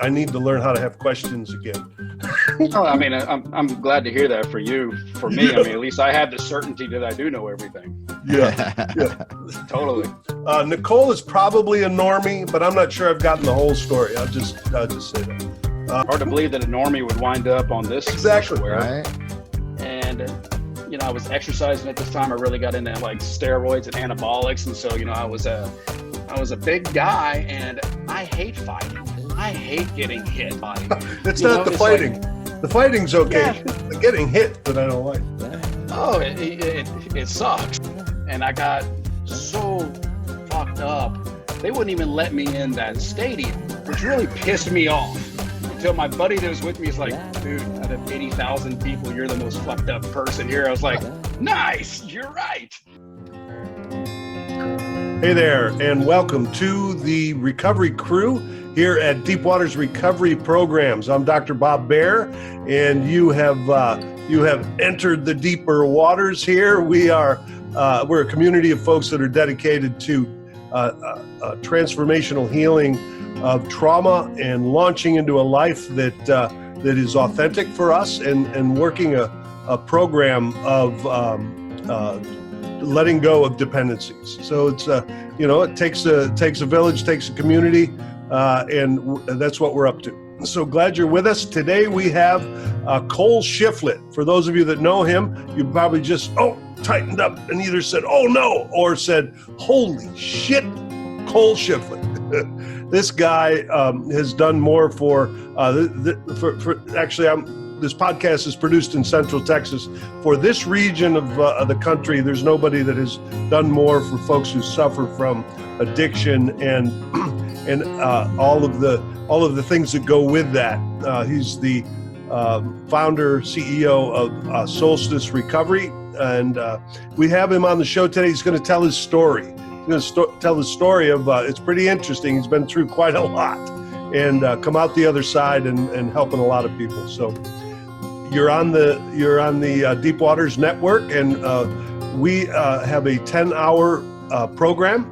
I need to learn how to have questions again. Oh, I mean, I'm glad to hear that for you. For me, I mean, at least I have the certainty that I do know everything. Yeah. Totally. Nicole is probably a normie, but I'm not sure I've gotten the whole story. I'll just say that. Hard to believe that a normie would wind up on this. Exactly. Right. And, I was exercising at this time. I really got into like steroids and anabolics. And so, I was a big guy, and I hate fighting. I hate getting hit by. It's not the fighting. The fighting's okay. Yeah. The getting hit that I don't like. Oh, it sucks. And I got so fucked up. They wouldn't even let me in that stadium, which really pissed me off. Until my buddy that was with me is like, dude, out of 80,000 people, you're the most fucked up person here. I was like, nice, you're right. Hey there, and welcome to the recovery crew here at Deepwater's Recovery Programs. I'm Dr. Bob Baer, and you have entered the deeper waters here. We're a community of folks that are dedicated to transformational healing of trauma and launching into a life that is authentic for us, and working a program of letting go of dependencies. So it's it takes a village, takes a community, and that's what we're up to. So glad you're with us. Today we have Cole Shiflet. For those of you that know him, you probably just tightened up and either said "oh no" or said "holy shit." Cole Shiflet. This guy has done more for this podcast is produced in Central Texas. For this region of the country, there's nobody that has done more for folks who suffer from addiction and all of the things that go with that. He's the founder, CEO of Solstice Recovery, and we have him on the show today. He's going to tell his story. He's going to tell the story of, it's pretty interesting. He's been through quite a lot and come out the other side and helping a lot of people. So you're on the Deep Waters Network, and we have a 10-hour program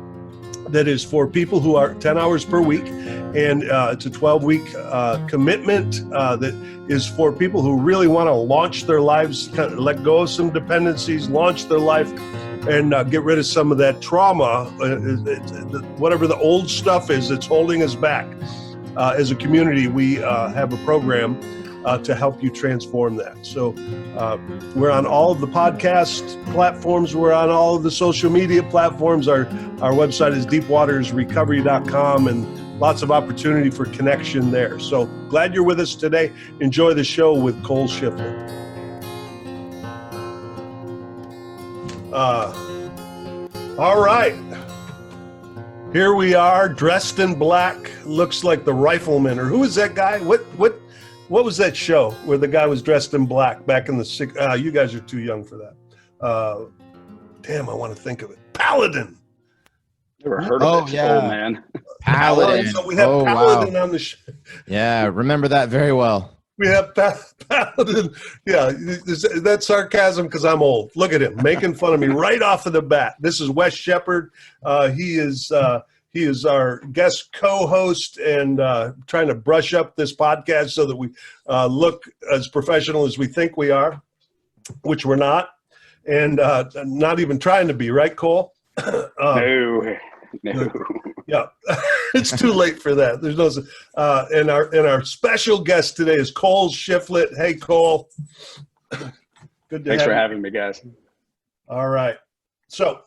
that is for people who are 10 hours per week. And it's a 12-week commitment that is for people who really want to launch their lives, kind of let go of some dependencies, launch their life, and get rid of some of that trauma, whatever the old stuff is that's holding us back. As a community, we have a program to help you transform that. So we're on all of the podcast platforms. We're on all of the social media platforms. Our website is deepwatersrecovery.com, and lots of opportunity for connection there. So glad you're with us today. Enjoy the show with Cole Shiflet. All right, here we are, dressed in black, looks like the Rifleman, or who is that guy? What was that show where the guy was dressed in black back in the '60s? You guys are too young for that. Damn, I want to think of it. Paladin. Never heard of it, old man. Paladin. So we have Paladin on the show. Yeah, remember that very well. We have Paladin. Yeah, that's sarcasm because I'm old. Look at him making fun of me right off of the bat. This is Wes Shepard. He is our guest co-host and trying to brush up this podcast so that we look as professional as we think we are, which we're not, and not even trying to be. Right, Cole? No. Yeah, it's too late for that. There's no, and our special guest today is Cole Shiflet. Hey, Cole. Good to Thanks for having me, guys. All right. So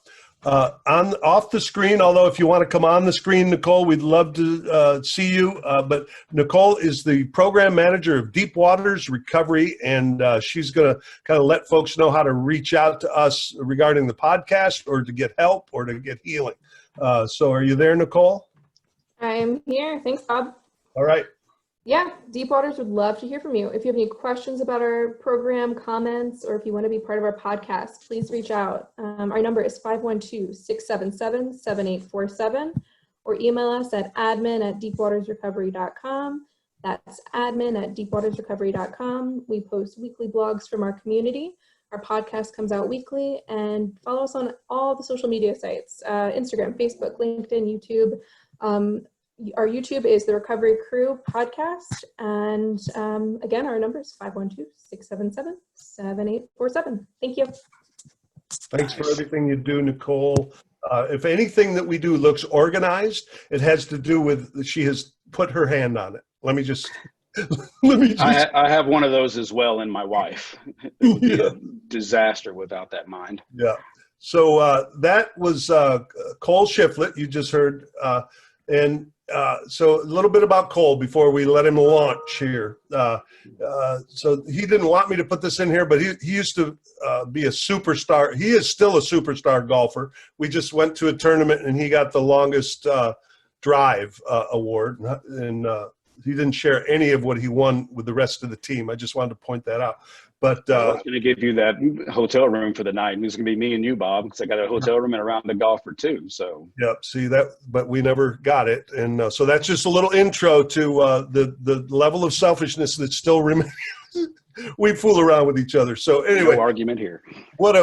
off the screen, although if you want to come on the screen, Nicole, we'd love to see you. But Nicole is the program manager of Deep Waters Recovery, and she's going to kind of let folks know how to reach out to us regarding the podcast or to get help or to get healing. So are you there, Nicole? I'm here. Thanks, Bob. All right. Yeah, Deep Waters would love to hear from you. If you have any questions about our program, comments, or if you want to be part of our podcast, please reach out. Our number is 512-677-7847, or email us at admin@deepwatersrecovery.com. That's admin@deepwatersrecovery.com. We post weekly blogs from our community. Our podcast comes out weekly, and follow us on all the social media sites, Instagram, Facebook, LinkedIn, YouTube. our YouTube is the Recovery Crew Podcast. And again, our number is 512-677-7847. Thank you. Thanks for everything you do, Nicole. If anything that we do looks organized, it has to do with she has put her hand on it. Let me just. I have one of those as well in my wife. It would be a disaster without that mind. Yeah. So that was Cole Shiflet, you just heard. So a little bit about Cole before we let him launch here. So he didn't want me to put this in here, but he used to be a superstar. He is still a superstar golfer. We just went to a tournament and he got the longest drive award. And he didn't share any of what he won with the rest of the team. I just wanted to point that out. But I was going to give you that hotel room for the night. And it's going to be me and you, Bob, because I got a hotel room and a round of golfer too. So yep, see that, but we never got it. And so that's just a little intro to the level of selfishness that still remains. We fool around with each other. So anyway, no argument here. What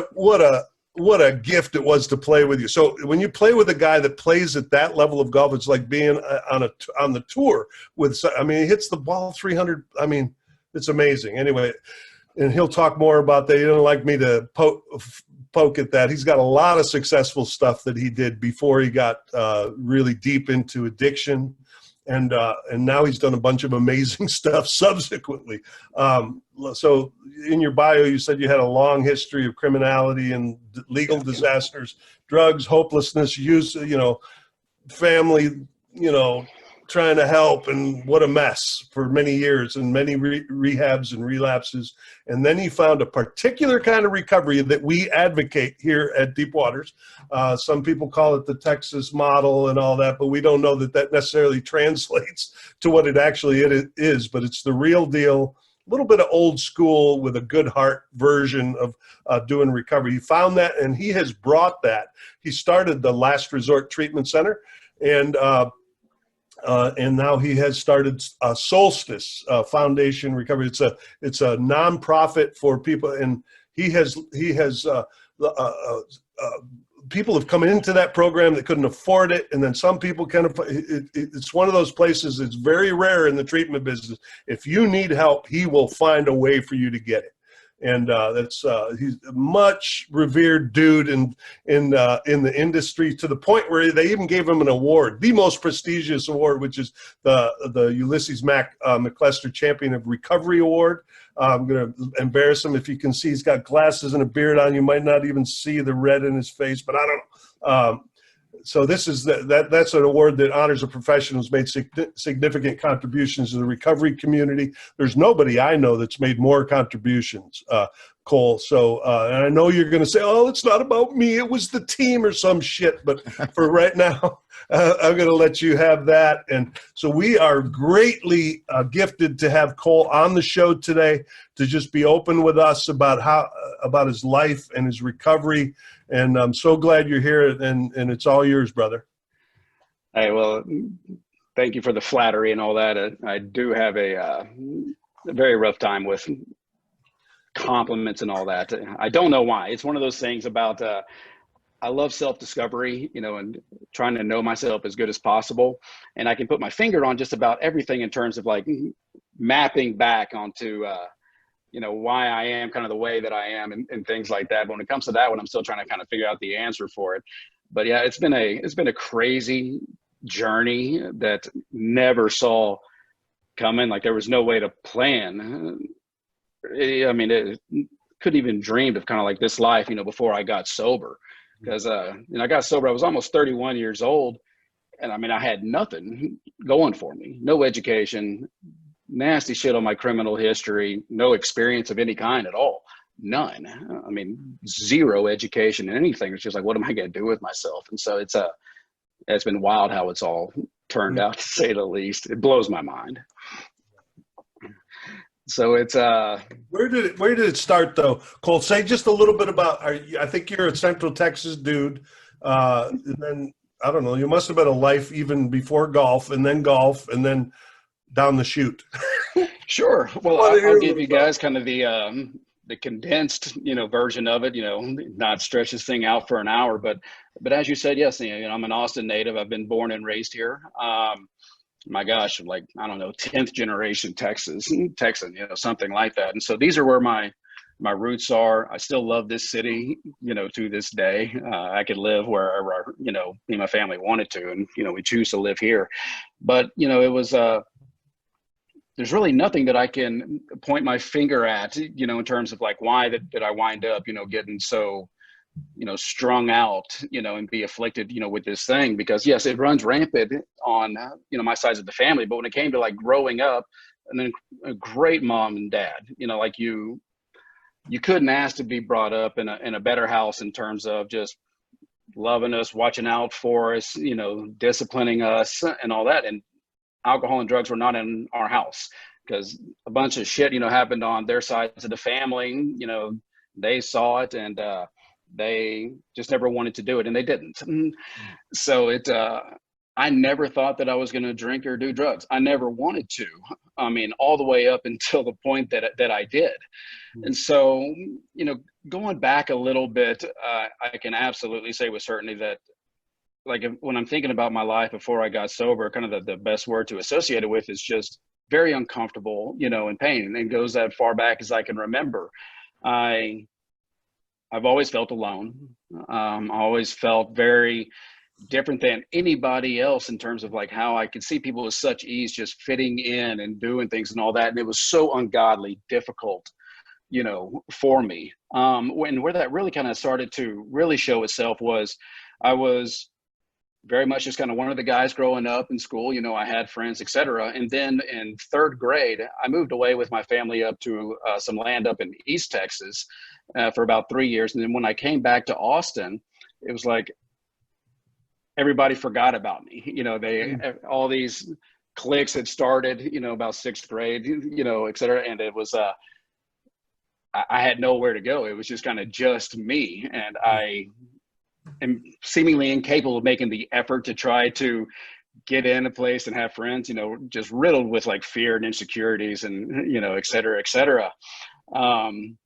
a gift it was to play with you. So when you play with a guy that plays at that level of golf, it's like being on the tour with. I mean, he hits the ball 300. I mean, it's amazing. Anyway, and he'll talk more about that. He doesn't like me to poke at that. He's got a lot of successful stuff that he did before he got really deep into addiction, and now he's done a bunch of amazing stuff subsequently. So in your bio, you said you had a long history of criminality and legal disasters, drugs, hopelessness, use, family, trying to help, and what a mess for many years and many rehabs and relapses. And then he found a particular kind of recovery that we advocate here at Deep Waters. Some people call it the Texas model and all that, but we don't know that necessarily translates to what it actually is, but it's the real deal. A little bit of old school with a good heart version of doing recovery. He found that, and he has brought that. He started the Last Resort Treatment Center, and now he has started Solstice Foundation Recovery. It's a nonprofit for people, and he has people have come into that program that couldn't afford it, and then some people it's one of those places that's very rare in the treatment business. If you need help, he will find a way for you to get it. And he's a much revered dude in the industry, to the point where they even gave him an award, the most prestigious award, which is the Ulysses McClester Champion of Recovery Award. I'm going to embarrass him. If you can see, he's got glasses and a beard on. You might not even see the red in his face, but I don't know. So this is that's an award that honors a professional who's made significant contributions to the recovery community. There's nobody I know that's made more contributions, Cole. So and I know you're going to say, "Oh, it's not about me. It was the team or some shit." But for right now, I'm going to let you have that. And so we are greatly gifted to have Cole on the show today to just be open with us about his life and his recovery. And I'm so glad you're here, and it's all yours, brother. Hey, well, thank you for the flattery and all that. I do have a very rough time with compliments and all that. I don't know why. It's one of those things about I love self-discovery, and trying to know myself as good as possible. And I can put my finger on just about everything in terms of like mapping back onto why I am kind of the way that I am and things like that. But when it comes to that one, I'm still trying to kind of figure out the answer for it. But yeah, it's been a crazy journey that never saw coming. Like there was no way to plan. I mean, it couldn't even dreamed of kind of like this life, before I got sober. Because I got sober, I was almost 31 years old. And I mean, I had nothing going for me. No education, nasty shit on my criminal history, no experience of any kind at all. None. I mean, zero education in anything. It's just like, what am I going to do with myself? And so it's been wild how it's all turned out, to say the least. It blows my mind. So it's where did it start though, Cole? Say just a little bit about. I think you're a Central Texas dude, and then I don't know. You must have been a life even before golf, and then down the chute. Sure. Well, I'll give you guys kind of the the condensed, version of it, not stretch this thing out for an hour. But as you said, yes, I'm an Austin native. I've been born and raised here. My gosh, like, I don't know, 10th generation Texan, something like that. And so these are where my roots are. I still love this city, to this day. I could live wherever, me and my family wanted to, and, we choose to live here. But, it was, there's really nothing that I can point my finger at, in terms of like, why did I wind up, getting so, strung out, and be afflicted, with this thing. Because yes, it runs rampant on, my sides of the family. But when it came to like growing up, and then a great mom and dad, like you couldn't ask to be brought up in a better house in terms of just loving us, watching out for us, disciplining us and all that. And alcohol and drugs were not in our house, because a bunch of shit, happened on their sides of the family. They saw it, and they just never wanted to do it, and they didn't. So I never thought that I was going to drink or do drugs. I never wanted to. I mean, all the way up until the point that I did. And so, going back a little bit, I can absolutely say with certainty that, like, when I'm thinking about my life before I got sober, kind of the best word to associate it with is just very uncomfortable, in pain. And it goes that far back as I can remember. I've always felt alone. I always felt very different than anybody else in terms of like how I could see people with such ease just fitting in and doing things and all that. And it was so ungodly difficult, for me. Where that really kind of started to really show itself was I was very much just kind of one of the guys growing up in school. I had friends, etc. And then in 3rd grade, I moved away with my family up to some land up in East Texas for about 3 years. And then when I came back to Austin, it was like everybody forgot about me. All these cliques had started, about 6th grade, etc. And it was, I had nowhere to go. It was just kind of just me. And I am seemingly incapable of making the effort to try to get in a place and have friends, just riddled with like fear and insecurities and, et cetera, et cetera. And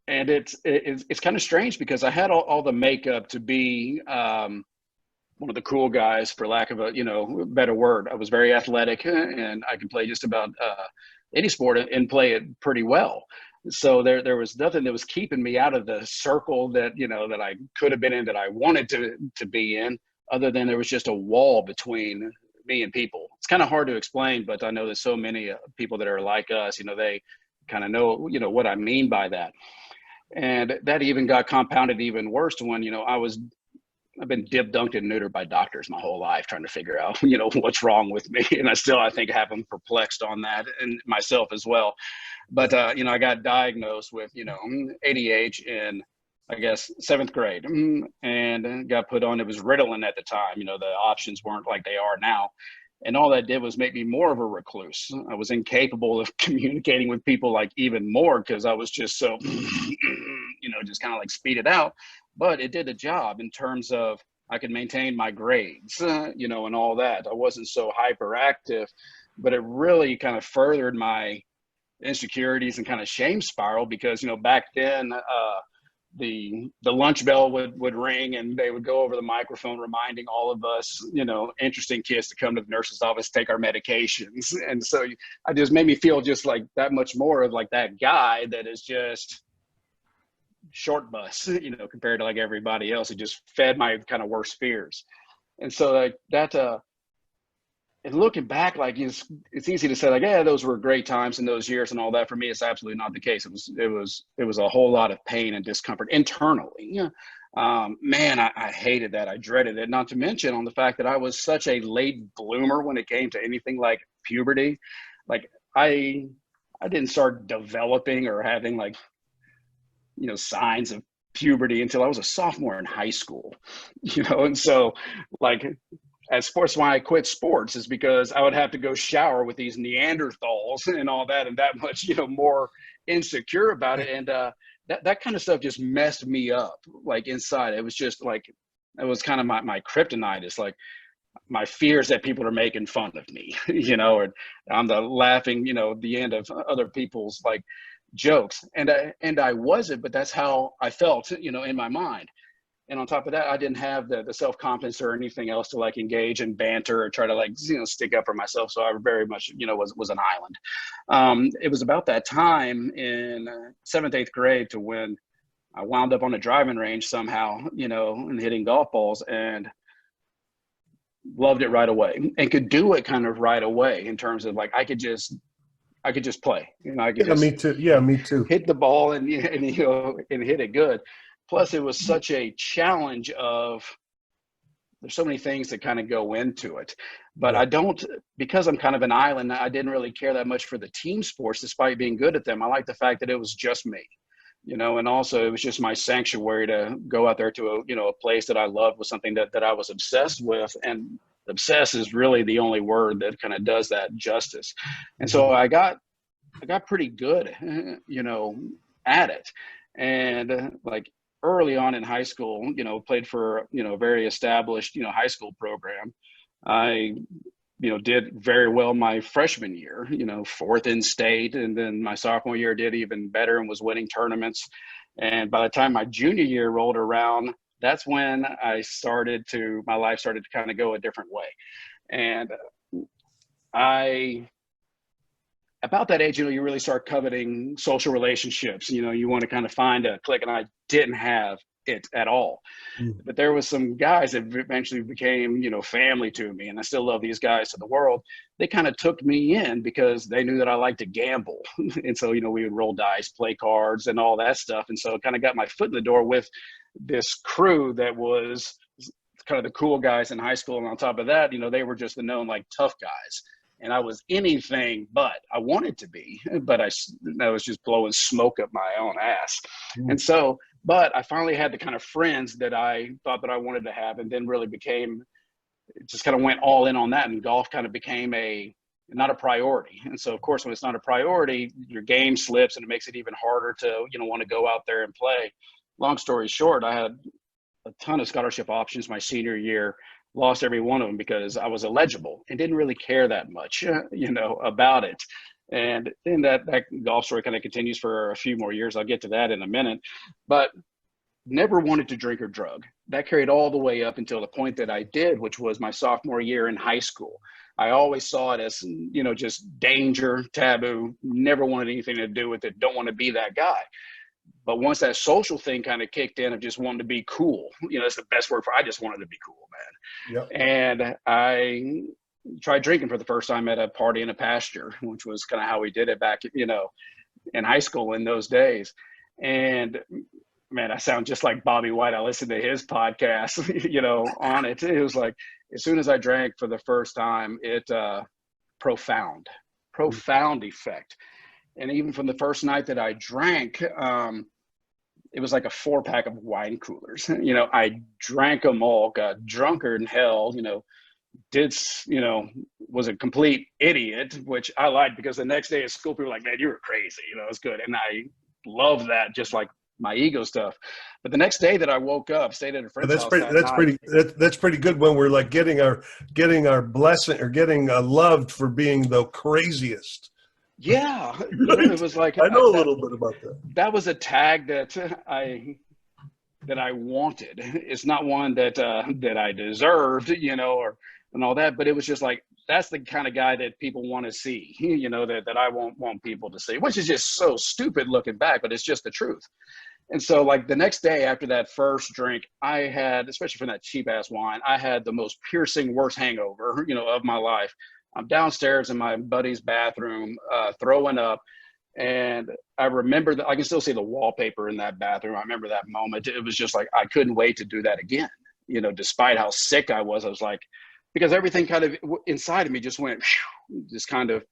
it's kind of strange because I had all the makeup to be one of the cool guys, for lack of a better word. I was very athletic, and I could play just about any sport and play it pretty well. So there was nothing that was keeping me out of the circle that that I could have been in, that I wanted to be in, other than there was just a wall between me and people. It's kind of hard to explain, but I know there's so many people that are like us. They kind of know what I mean by that. And that even got compounded even worse when I've been dunked and neutered by doctors my whole life trying to figure out, what's wrong with me. And I think have them perplexed on that, and myself as well. But, I got diagnosed with, ADH in, I guess, 7th grade, and got put on, it was Ritalin at the time. The options weren't like they are now. And all that did was make me more of a recluse. I was incapable of communicating with people like even more, because I was just so, just kind of like speeded out. But it did the job in terms of I could maintain my grades, and all that. I wasn't so hyperactive, but it really kind of furthered my insecurities and kind of shame spiral, because, back then the lunch bell would ring, and they would go over the microphone reminding all of us, interesting kids, to come to the nurse's office, take our medications. And so I just made me feel just like that much more of like that guy that is just short bus, compared to like everybody else. It just fed my kind of worst fears. And so like that, and looking back, like it's easy to say like, yeah, those were great times in those years and all that. For me, it's absolutely not the case. It was a whole lot of pain and discomfort internally. Man, I hated that. I dreaded it. Not to mention on the fact that I was such a late bloomer when it came to anything like puberty. Like I didn't start developing or having like, signs of puberty until I was a sophomore in high school, and so like at sports, why I quit sports is because I would have to go shower with these Neanderthals and all that, and that much, more insecure about it. And that kind of stuff just messed me up, like inside. It was just like, it was kind of my kryptonite. It's like my fears that people are making fun of me, or I'm the laughing, the end of other people's like, jokes. And I wasn't, but that's how I felt, you know, in my mind. And on top of that, I didn't have the self-confidence or anything else to like engage in banter or try to like, you know, stick up for myself. So I very much, you know, was an island. It was about that time in 7th, 8th grade to when I wound up on a driving range somehow, you know, and hitting golf balls, and loved it right away, and could do it kind of right away in terms of like, I could just play, you know, I could Yeah, just me too. Yeah, me too. hit the ball and you know, and hit it good. Plus, it was such a challenge of, there's so many things that kind of go into it. But Yeah. I don't, because I'm kind of an island, I didn't really care that much for the team sports, despite being good at them. I like the fact that it was just me, you know, and also it was just my sanctuary to go out there to a, you know, a place that I loved, was something that I was obsessed with. And obsessed is really the only word that kind of does that justice. And so I got pretty good, you know, at it. And like, early on in high school, you know, played for, you know, a very established, you know, high school program. I, you know, did very well my freshman year, you know, 4th in state. And then my sophomore year did even better and was winning tournaments. And by the time my junior year rolled around, that's when my life started to kind of go a different way. And about that age, you know, you really start coveting social relationships. You know, you want to kind of find a clique, and I didn't have it at all. But there was some guys that eventually became, you know, family to me, and I still love these guys to the world. They kind of took me in because they knew that I liked to gamble. And so, you know, we would roll dice, play cards, and all that stuff. And so it kind of got my foot in the door with this crew that was kind of the cool guys in high school. And on top of that, you know, they were just the known like tough guys. And I was anything but. I wanted to be, but I was just blowing smoke up my own ass. And so, but I finally had the kind of friends that I thought that I wanted to have, and then really just kind of went all in on that. And golf kind of became not a priority. And so, of course, when it's not a priority, your game slips, and it makes it even harder to, you know, want to go out there and play. Long story short, I had a ton of scholarship options my senior year. Lost every one of them because I was illegible and didn't really care that much, you know, about it. And then that golf story kind of continues for a few more years. I'll get to that in a minute, but never wanted to drink or drug. That carried all the way up until the point that I did, which was my sophomore year in high school. I always saw it as, you know, just danger, taboo, never wanted anything to do with it. Don't want to be that guy. But once that social thing kind of kicked in of just wanting to be cool, you know, it's the best word I just wanted to be cool, man. Yep. And I tried drinking for the first time at a party in a pasture, which was kind of how we did it back, you know, in high school in those days. And man, I sound just like Bobby White. I listened to his podcast, you know, on it. It was like, as soon as I drank for the first time, it profound effect. And even from the first night that I drank, it was like a 4-pack of wine coolers. You know, I drank them all, got drunker than hell, you know, was a complete idiot, which I liked, because the next day at school, people were like, man, you were crazy. You know, it's good. And I love that, just like my ego stuff. But the next day that I woke up, stayed at a friend's house. That's pretty good when we're like getting our blessing or getting loved for being the craziest. Yeah, Right? it was like, I know a little bit about that. That was a tag that I wanted. It's not one that I deserved, you know, and all that. But it was just like, that's the kind of guy that people want to see, you know, that I won't want people to see, which is just so stupid looking back, but it's just the truth. And so like the next day after that first drink, I had, especially from that cheap ass wine, I had the most piercing, worst hangover, you know, of my life. I'm downstairs in my buddy's bathroom, throwing up. And I remember that I can still see the wallpaper in that bathroom. I remember that moment. It was just like, I couldn't wait to do that again. You know, despite how sick I was like, because everything kind of inside of me just went, just kind of,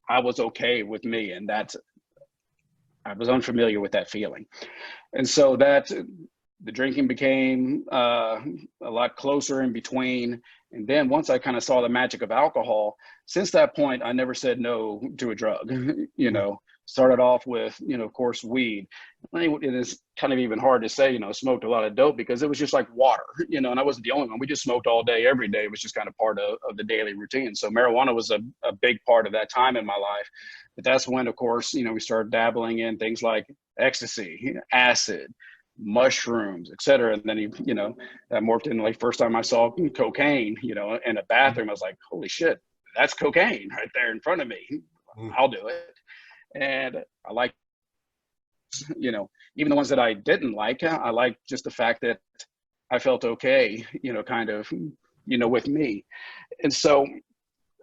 I was okay with me. And I was unfamiliar with that feeling. And so the drinking became a lot closer in between. And then once I kind of saw the magic of alcohol, since that point, I never said no to a drug. You know, Started off with, of course, weed. It is kind of even hard to say, smoked a lot of dope because it was just like water, and I wasn't the only one. We just smoked all day, every day. It was just kind of part of the daily routine. So marijuana was a big part of that time in my life. But that's when, of course, we started dabbling in things like ecstasy, acid, mushrooms, et cetera. And then, that morphed into like first time I saw cocaine, in a bathroom. I was like, holy shit, that's cocaine right there in front of me. I'll do it. And I like, even the ones that I didn't like, I like just the fact that I felt okay, kind of, with me. And so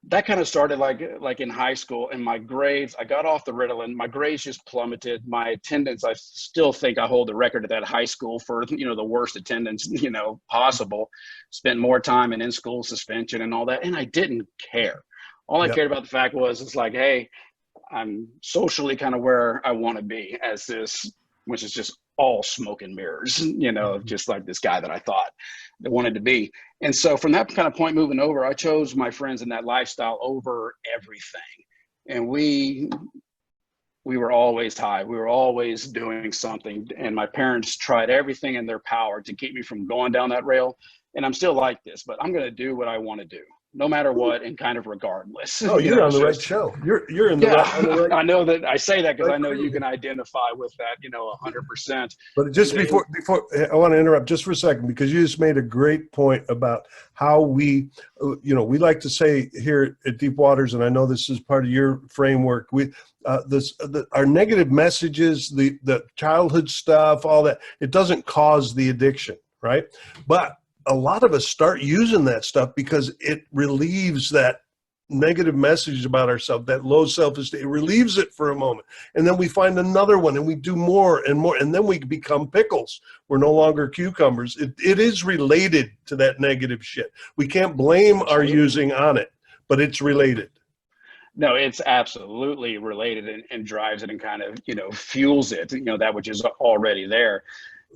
that kind of started like in high school, and my grades, I got off the Ritalin, my grades just plummeted. My attendance, I still think I hold the record at that high school for, the worst attendance, possible. Spent more time in school suspension and all that. And I didn't care. All I cared about the fact was, it's like, hey, I'm socially kind of where I want to be as this, which is just all smoke and mirrors, just like this guy that I thought that wanted to be. And so from that kind of point moving over, I chose my friends in that lifestyle over everything. And we were always high. We were always doing something. And my parents tried everything in their power to keep me from going down that rail. And I'm still like this, but I'm going to do what I want to do, no matter what, and kind of regardless. Oh, you're on the right show. You're in the right. I know that I say that because I know you can identify with that, 100%. But just before I want to interrupt just for a second, because you just made a great point about how we like to say here at Deep Waters, and I know this is part of your framework. Our negative messages, the childhood stuff, all that, it doesn't cause the addiction, right? But a lot of us start using that stuff because it relieves that negative message about ourselves, that low self-esteem. It relieves it for a moment. And then we find another one and we do more and more. And then we become pickles. We're no longer cucumbers. It is related to that negative shit. We can't blame our using on it, but it's related. No, it's absolutely related and drives it and kind of, fuels it, that which is already there.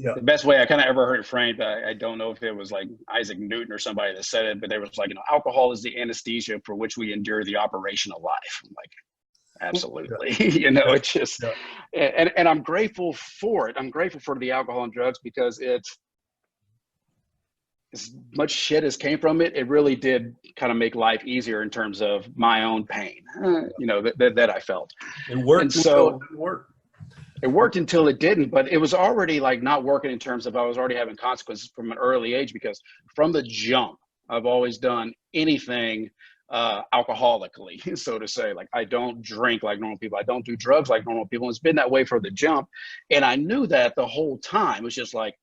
Yeah. The best way I kind of ever heard it framed, I don't know if it was like Isaac Newton or somebody that said it, but they was like, alcohol is the anesthesia for which we endure the operation of life. I'm like, absolutely. It's just, and I'm grateful for it. I'm grateful for the alcohol and drugs because it's, as much shit as came from it, it really did kind of make life easier in terms of my own pain, that I felt. It worked. And so it worked. It worked until it didn't, but it was already like not working in terms of I was already having consequences from an early age because from the jump, I've always done anything alcoholically, so to say. Like I don't drink like normal people. I don't do drugs like normal people. And it's been that way from the jump. And I knew that the whole time. It was just like,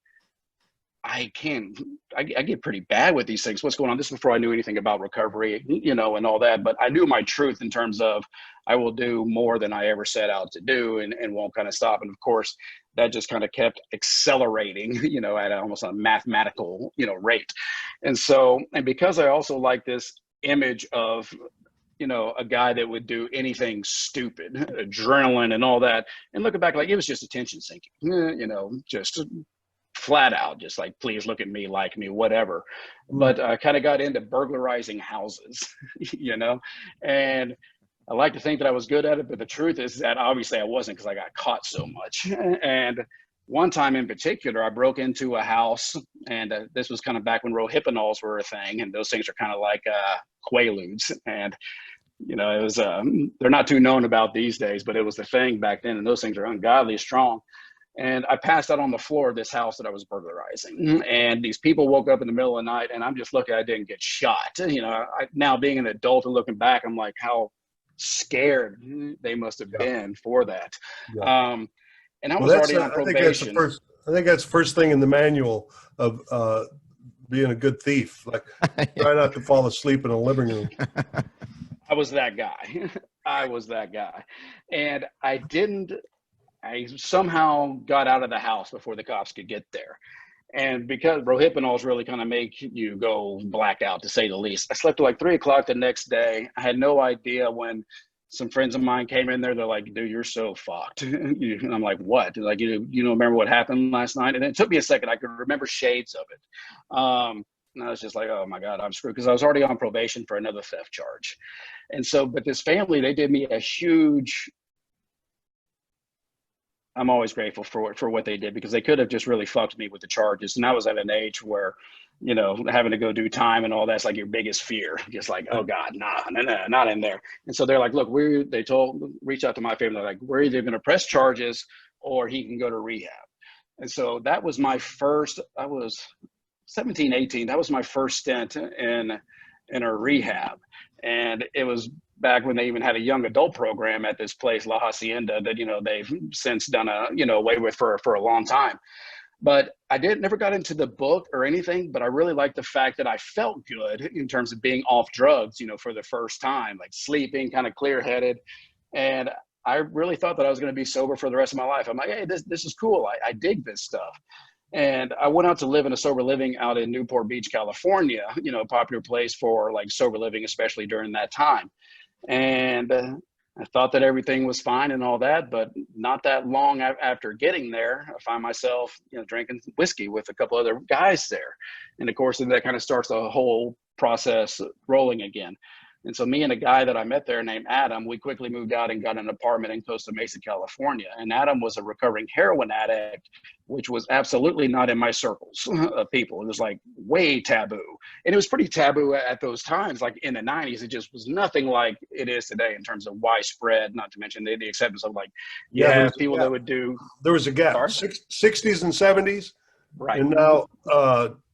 I get pretty bad with these things. What's going on? This is before I knew anything about recovery, and all that. But I knew my truth in terms of I will do more than I ever set out to do and won't kind of stop. And of course, that just kind of kept accelerating, at almost a mathematical, rate. And so, and because I also like this image of, a guy that would do anything stupid, adrenaline and all that, and looking back, like it was just attention seeking, just flat out, just like, please look at me, like me, whatever. But I kind of got into burglarizing houses, and I like to think that I was good at it, but the truth is that obviously I wasn't because I got caught so much. And one time in particular, I broke into a house, and this was kind of back when rohypnols were a thing, and those things are kind of like Quaaludes. And it was they're not too known about these days, but it was the thing back then, and those things are ungodly strong. And I passed out on the floor of this house that I was burglarizing. And these people woke up in the middle of the night, and I'm just lucky I didn't get shot. Now being an adult and looking back, I'm like, how scared they must have been for that. Yeah. And I was already on probation. I think that's the first thing in the manual of being a good thief. Like, try not to fall asleep in a living room. I was that guy. And I somehow got out of the house before the cops could get there. And because rohypnols really kind of make you go blackout, to say the least. I slept till like 3 o'clock the next day. I had no idea when some friends of mine came in there. They're like, dude, you're so fucked. And I'm like, what? They're like, you don't remember what happened last night? And it took me a second. I could remember shades of it. And I was just like, oh my God, I'm screwed. Because I was already on probation for another theft charge. And so, but this family, they did me a huge I'm always grateful for what they did, because they could have just really fucked me with the charges. And I was at an age where, having to go do time and all that's like your biggest fear. Just like, oh God, nah, not in there. And so they're like, look, reach out to my family. They're like, we're either going to press charges or he can go to rehab. And so that was my first, I was 17, 18. That was my first stint in a rehab. And it was back when they even had a young adult program at this place, La Hacienda, that, they've since done away with for a long time. But I never got into the book or anything, but I really liked the fact that I felt good in terms of being off drugs, for the first time, like sleeping, kind of clear-headed. And I really thought that I was going to be sober for the rest of my life. I'm like, hey, this is cool. I dig this stuff. And I went out to live in a sober living out in Newport Beach, California, a popular place for like sober living, especially during that time. And I thought that everything was fine and all that, but not that long after getting there, I find myself, drinking whiskey with a couple other guys there. And of course, that kind of starts the whole process rolling again. And so me and a guy that I met there named Adam, we quickly moved out and got an apartment in Costa Mesa, California. And Adam was a recovering heroin addict, which was absolutely not in my circles of people. It was like way taboo. And it was pretty taboo at those times, like in the 90s. It just was nothing like it is today in terms of widespread, not to mention the acceptance of like, people that would do. There was a gap, Sorry? 60s and 70s. Right. And now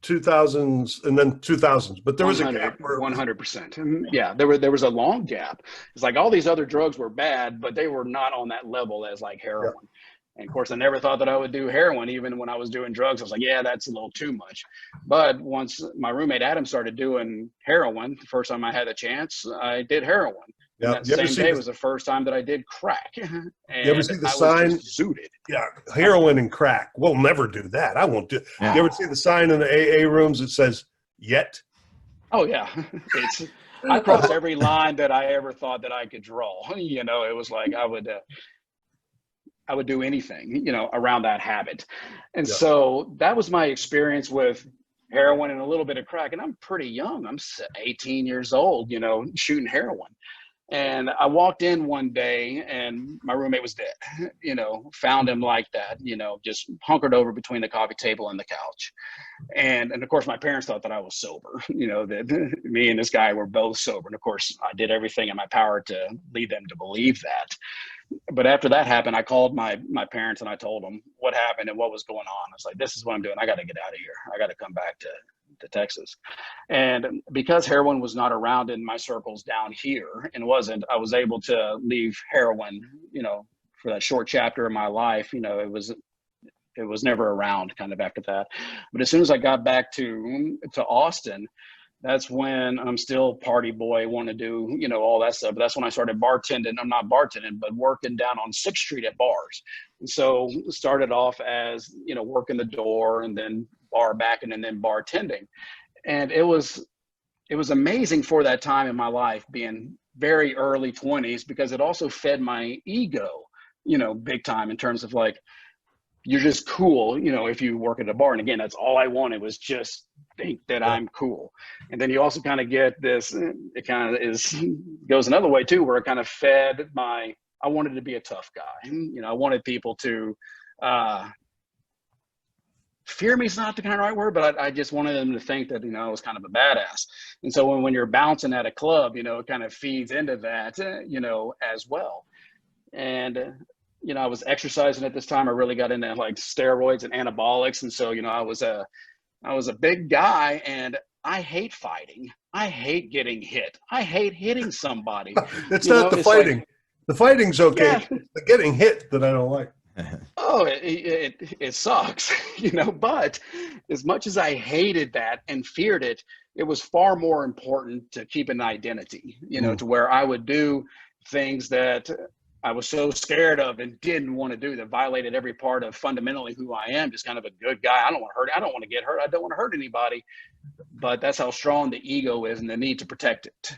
2000s and then 2000s. But there was a gap. 100%. Yeah, there was a long gap. It's like all these other drugs were bad, but they were not on that level as like heroin. Yeah. And of course, I never thought that I would do heroin. Even when I was doing drugs, I was like, yeah, that's a little too much. But once my roommate Adam started doing heroin, the first time I had a chance, I did heroin. Yeah, that same day was the first time that I did crack. And you ever see the sign? Zooted. Yeah, heroin and crack. We'll never do that. I won't do. Yeah. You ever see the sign in the AA rooms that says "yet"? Oh yeah, I crossed every line that I ever thought that I could draw. It was like I would do anything, around that habit. And so that was my experience with heroin and a little bit of crack. And I'm pretty young. I'm 18 years old, shooting heroin. And I walked in one day and my roommate was dead, found him like that, just hunkered over between the coffee table and the couch. And of course, my parents thought that I was sober, that me and this guy were both sober. And of course, I did everything in my power to lead them to believe that. But after that happened, I called my parents and I told them what happened and what was going on. I was like, this is what I'm doing. I got to get out of here. I got to come back to Texas. And because heroin was not around in my circles down here and I was able to leave heroin, for that short chapter of my life. It was never around kind of after that. But as soon as I got back to Austin, that's when I'm still party boy, want to do, all that stuff. But that's when I started bartending. I'm not bartending, but working down on 6th Street at bars. And so started off as, working the door and then bar backing and then bartending. And it was amazing for that time in my life, being very early 20s, because it also fed my ego, big time in terms of like, you're just cool, if you work at a bar. And again, that's all I wanted was just think that I'm cool. And then you also kind of get this, it kind of goes another way too, where it kind of fed I wanted to be a tough guy. I wanted people to, fear me is not the kind of right word, but I just wanted them to think that, I was kind of a badass. And so when you're bouncing at a club, it kind of feeds into that, as well. And, I was exercising at this time. I really got into like steroids and anabolics. And so, I was a big guy and I hate fighting. I hate getting hit. I hate hitting somebody. That's not the fighting. Like, the fighting's okay. Yeah. It's the getting hit that I don't like. Oh, it sucks, but as much as I hated that and feared it, it was far more important to keep an identity, to where I would do things that I was so scared of and didn't want to do, that violated every part of fundamentally who I am, just kind of a good guy. I don't want to hurt. I don't want to get hurt. I don't want to hurt anybody, but that's how strong the ego is and the need to protect it.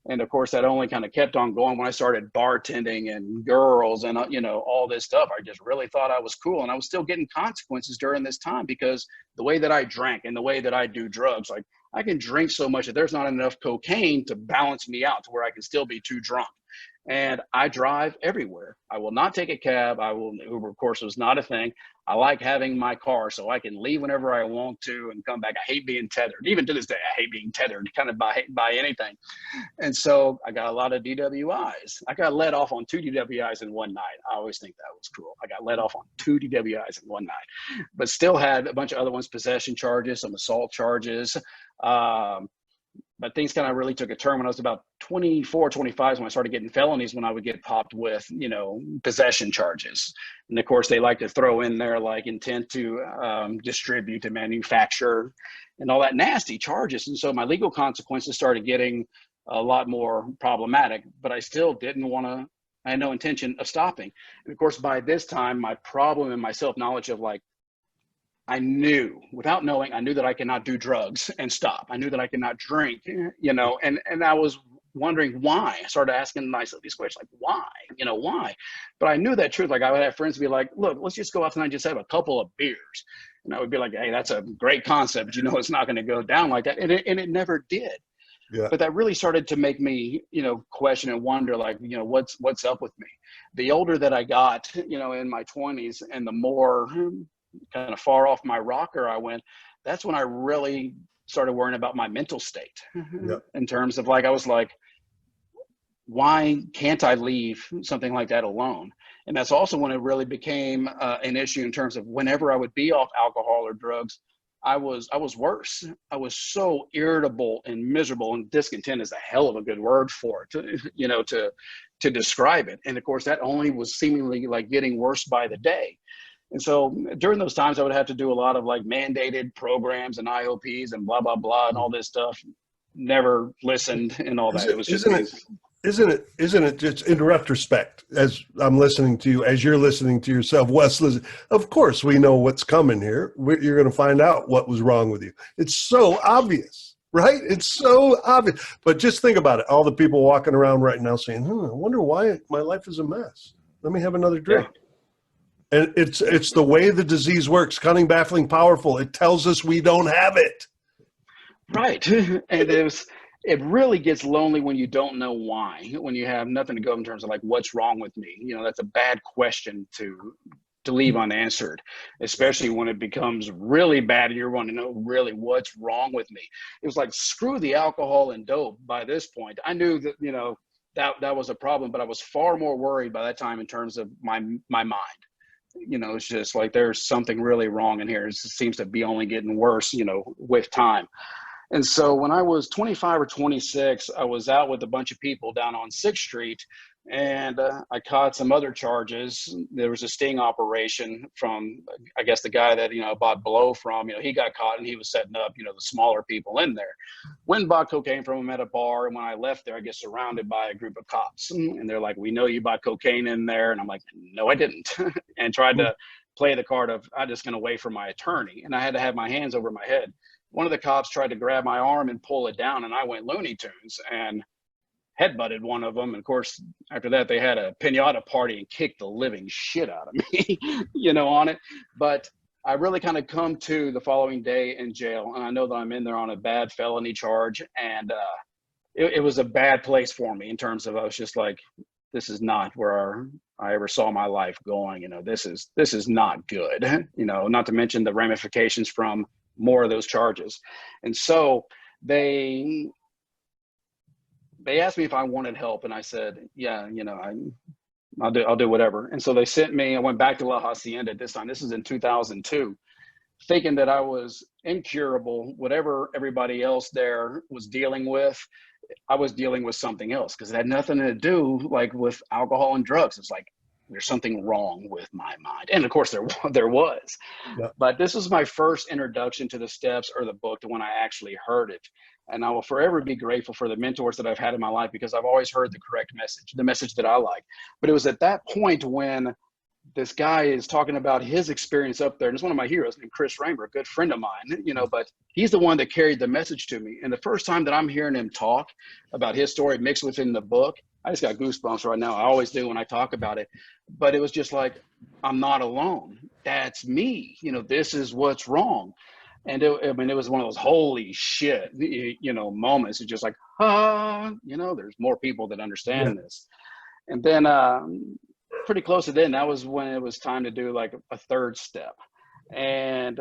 And of course, that only kind of kept on going when I started bartending and girls and, all this stuff. I just really thought I was cool. And I was still getting consequences during this time because the way that I drank and the way that I do drugs, like I can drink so much that there's not enough cocaine to balance me out to where I can still be too drunk. And I drive everywhere. I will not take a cab. Uber, of course, was not a thing. I like having my car so I can leave whenever I want to and come back. I hate being tethered. Even to this day, I hate being tethered kind of by anything. And so I got a lot of DWIs. I got let off on 2 DWIs in one night. I always think that was cool. I got let off on 2 DWIs in one night, but still had a bunch of other ones, possession charges, some assault charges. But things kind of really took a turn when I was about 24, 25 when I started getting felonies, when I would get popped with, possession charges. And of course, they like to throw in there like intent to distribute, to manufacture, and all that nasty charges. And so my legal consequences started getting a lot more problematic, but I still didn't want to, I had no intention of stopping. And of course, by this time, my problem and my self-knowledge of like, I knew, without knowing, I knew that I cannot do drugs and stop. I knew that I cannot drink, and I was wondering why. I started asking myself these questions, like, why? But I knew that truth. Like, I would have friends be like, look, let's just go out tonight and just have a couple of beers. And I would be like, hey, that's a great concept, but it's not going to go down like that. And it never did. Yeah. But that really started to make me, question and wonder, like, what's up with me? The older that I got, in my 20s, and the more kind of far off my rocker I went, that's when I really started worrying about my mental state. Yep. In terms of like, I was like, why can't I leave something like that alone? And that's also when it really became an issue in terms of whenever I would be off alcohol or drugs, I was worse. I was so irritable and miserable, and discontent is a hell of a good word for it, to describe it. And of course, that only was seemingly like getting worse by the day. And so during those times, I would have to do a lot of like mandated programs and IOPs and blah, blah, blah, and all this stuff. Never listened and all that. It was just, isn't it just in retrospect, as I'm listening to you, as you're listening to yourself, Wes, listen, of course we know what's coming here. You're going to find out what was wrong with you. It's so obvious, right? It's so obvious. But just think about it. All the people walking around right now saying, I wonder why my life is a mess. Let me have another drink. Yeah. And it's the way the disease works, cunning, baffling, powerful. It tells us we don't have it. Right. And it really gets lonely when you don't know why, when you have nothing to go in terms of like, what's wrong with me? That's a bad question to leave unanswered, especially when it becomes really bad and you're wanting to know really what's wrong with me. It was like, screw the alcohol and dope by this point. I knew that, that was a problem, but I was far more worried by that time in terms of my mind. It's just like, there's something really wrong in here. It seems to be only getting worse, with time. And so when I was 25 or 26, I was out with a bunch of people down on 6th Street, and I caught some other charges. There was a sting operation from, I guess, the guy that, bought blow from, he got caught and he was setting up, the smaller people in there. Went and bought cocaine from him at a bar. And when I left there, I get surrounded by a group of cops, and they're like, we know you bought cocaine in there. And I'm like, no, I didn't. And tried to play the card of, I'm just going to wait for my attorney. And I had to have my hands over my head. One of the cops tried to grab my arm and pull it down, and I went Looney Tunes and headbutted one of them. And of course, after that, they had a piñata party and kicked the living shit out of me, on it. But I really kind of come to the following day in jail, and I know that I'm in there on a bad felony charge. And it was a bad place for me in terms of, I was just like, this is not where I ever saw my life going. This is not good, not to mention the ramifications from more of those charges. And so they asked me if I wanted help, and I said, yeah, I'll do whatever. And so they sent me, I went back to La Hacienda this time. This is in 2002, thinking that I was incurable. Whatever everybody else there was dealing with, I was dealing with something else, because it had nothing to do like with alcohol and drugs. It's like, there's something wrong with my mind. And of course there was. Yeah. But this was my first introduction to the steps or the book, to when I actually heard it. And I will forever be grateful for the mentors that I've had in my life, because I've always heard the correct message, the message that I like. But it was at that point when this guy is talking about his experience up there. And it's one of my heroes named Chris Raymer, a good friend of mine, but he's the one that carried the message to me. And the first time that I'm hearing him talk about his story mixed within the book, I just got goosebumps right now. I always do when I talk about it. But it was just like, I'm not alone. That's me. This is what's wrong. And it was one of those holy shit, moments. It's just like, there's more people that understand this. And then pretty close to then, that was when it was time to do like a third step. And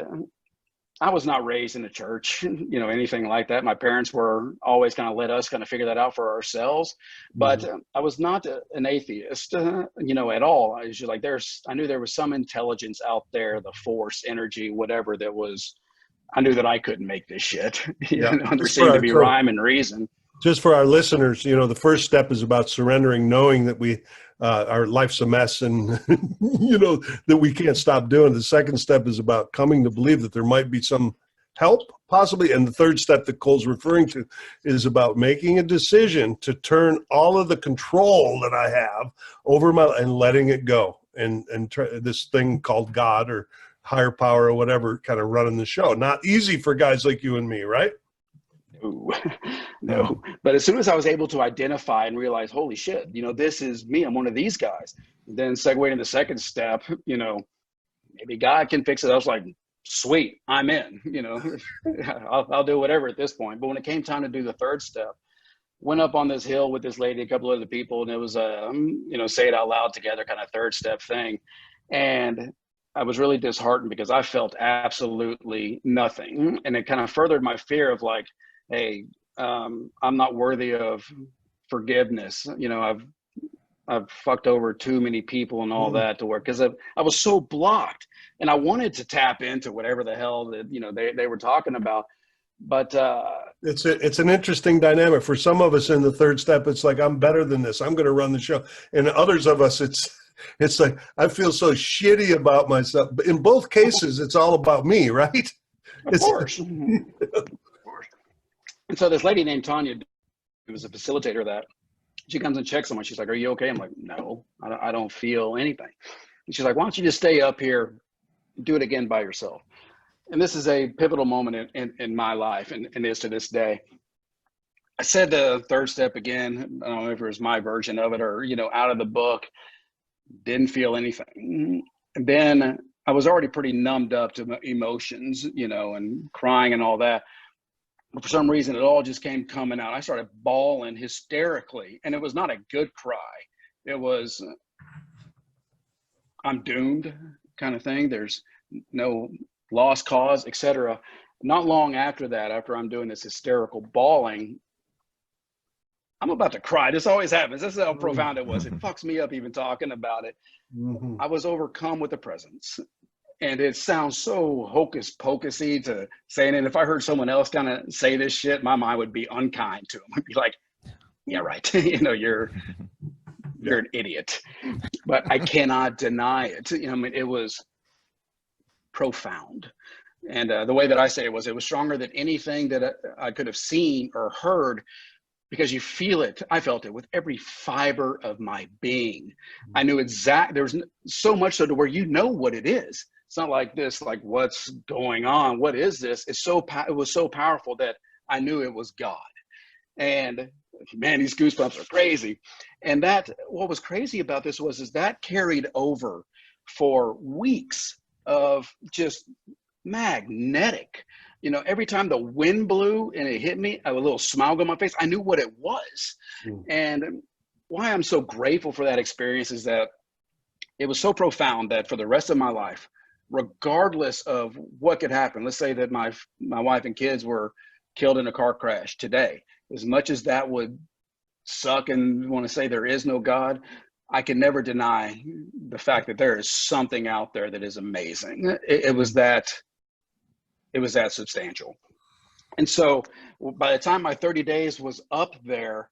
I was not raised in the church, anything like that. My parents were always kind of let us kind of figure that out for ourselves. But I was not an atheist, at all. I was just like, I knew there was some intelligence out there, the force, energy, whatever that was. I knew that I couldn't make this shit. There seemed to be rhyme and reason. Just for our listeners, the first step is about surrendering, knowing that our life's a mess and, that we can't stop doing. The second step is about coming to believe that there might be some help, possibly. And the third step that Cole's referring to is about making a decision to turn all of the control that I have over and letting it go and this thing called God or higher power or whatever kind of running the show. Not easy for guys like you and me, right? No. But as soon as I was able to identify and realize, holy shit, this is me. I'm one of these guys. Then segueing the second step, maybe God can fix it. I was like, sweet, I'm in, I'll do whatever at this point. But when it came time to do the third step, went up on this hill with this lady, a couple of other people, and it was a, say it out loud together kind of third step thing. And I was really disheartened because I felt absolutely nothing. And it kind of furthered my fear of like, hey, I'm not worthy of forgiveness. I've fucked over too many people and all that to work because I was so blocked, and I wanted to tap into whatever the hell that they were talking about. But it's an interesting dynamic. For some of us in the third step, it's like, I'm better than this. I'm going to run the show. And others of us, it's like, I feel so shitty about myself. But in both cases, it's all about me, right? Of course. And so this lady named Tanya, who was a facilitator of that, she comes and checks someone. She's like, are you okay? I'm like, no, I don't feel anything. And she's like, why don't you just stay up here, do it again by yourself? And this is a pivotal moment in my life, and is to this day. I said the third step again. I don't know if it was my version of it or, out of the book. Didn't feel anything. And then I was already pretty numbed up to emotions, and crying and all that. But for some reason, it all just came coming out. I started bawling hysterically, and it was not a good cry. It was, I'm doomed kind of thing. There's no lost cause, etc. Not long after that, after I'm doing this hysterical bawling, I'm about to cry. This always happens. This is how profound it was. It fucks me up even talking about it. I was overcome with the presence. And it sounds so hocus pocusy to say it. And if I heard someone else kind of say this shit, my mind would be unkind to them. I'd be like, yeah, right. You're an idiot. But I cannot deny it. It was profound. And the way that I say it was stronger than anything that I could have seen or heard, because you feel it. I felt it with every fiber of my being. I knew there was so much so to where what it is. It's not like this, like, what's going on? What is this? It was so powerful that I knew it was God. And man, these goosebumps are crazy. And what was crazy about this is that carried over for weeks of just magnetic. Every time the wind blew and it hit me, a little smile on my face. I knew what it was. And why I'm so grateful for that experience is that it was so profound that for the rest of my life, regardless of what could happen, let's say that my wife and kids were killed in a car crash today, as much as that would suck and want to say there is no God, I can never deny the fact that there is something out there that is amazing. It was that substantial. And so by the time my 30 days was up there,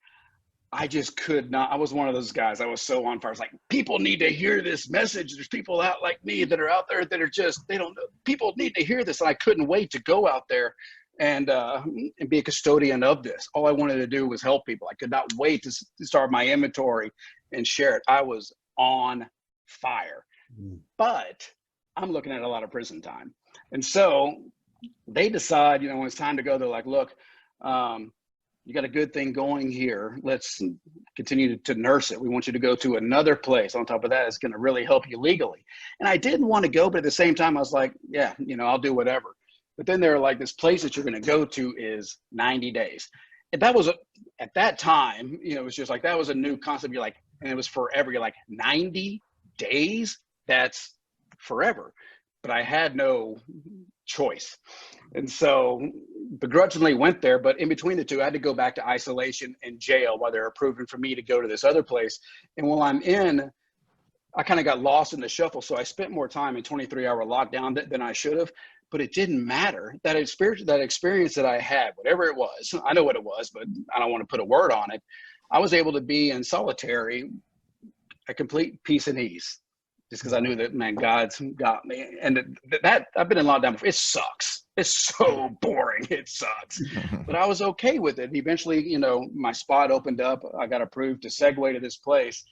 I just could not. I was one of those guys. I was so on fire. I was like, people need to hear this message. There's people out like me that are out there that are just, they don't know. People need to hear this. And I couldn't wait to go out there and be a custodian of this. All I wanted to do was help people. I could not wait to start my inventory and share it. I was on fire. But I'm looking at a lot of prison time. And so they decide, when it's time to go, they're like, look, you got a good thing going here. Let's continue to nurse it. We want you to go to another place. On top of that, it's going to really help you legally. And I didn't want to go, but at the same time, I was like, yeah, I'll do whatever. But then they're like, this place that you're going to go to is 90 days. And that was, at that time, it was just like, that was a new concept. You're like, and it was forever. You're like 90 days? That's forever. But I had no choice. And so begrudgingly went there, but in between the two, I had to go back to isolation and jail while they're approving for me to go to this other place. And while I'm in, I kind of got lost in the shuffle. So I spent more time in 23-hour lockdown than I should have, but it didn't matter. That experience that I had, whatever it was, I know what it was, but I don't want to put a word on it. I was able to be in solitary, a complete peace and ease, just because I knew that, man, God's got me. And that I've been in lockdown before. It sucks. It's so boring. It sucks. But I was okay with it. Eventually, you know, my spot opened up. I got approved to segue to this place.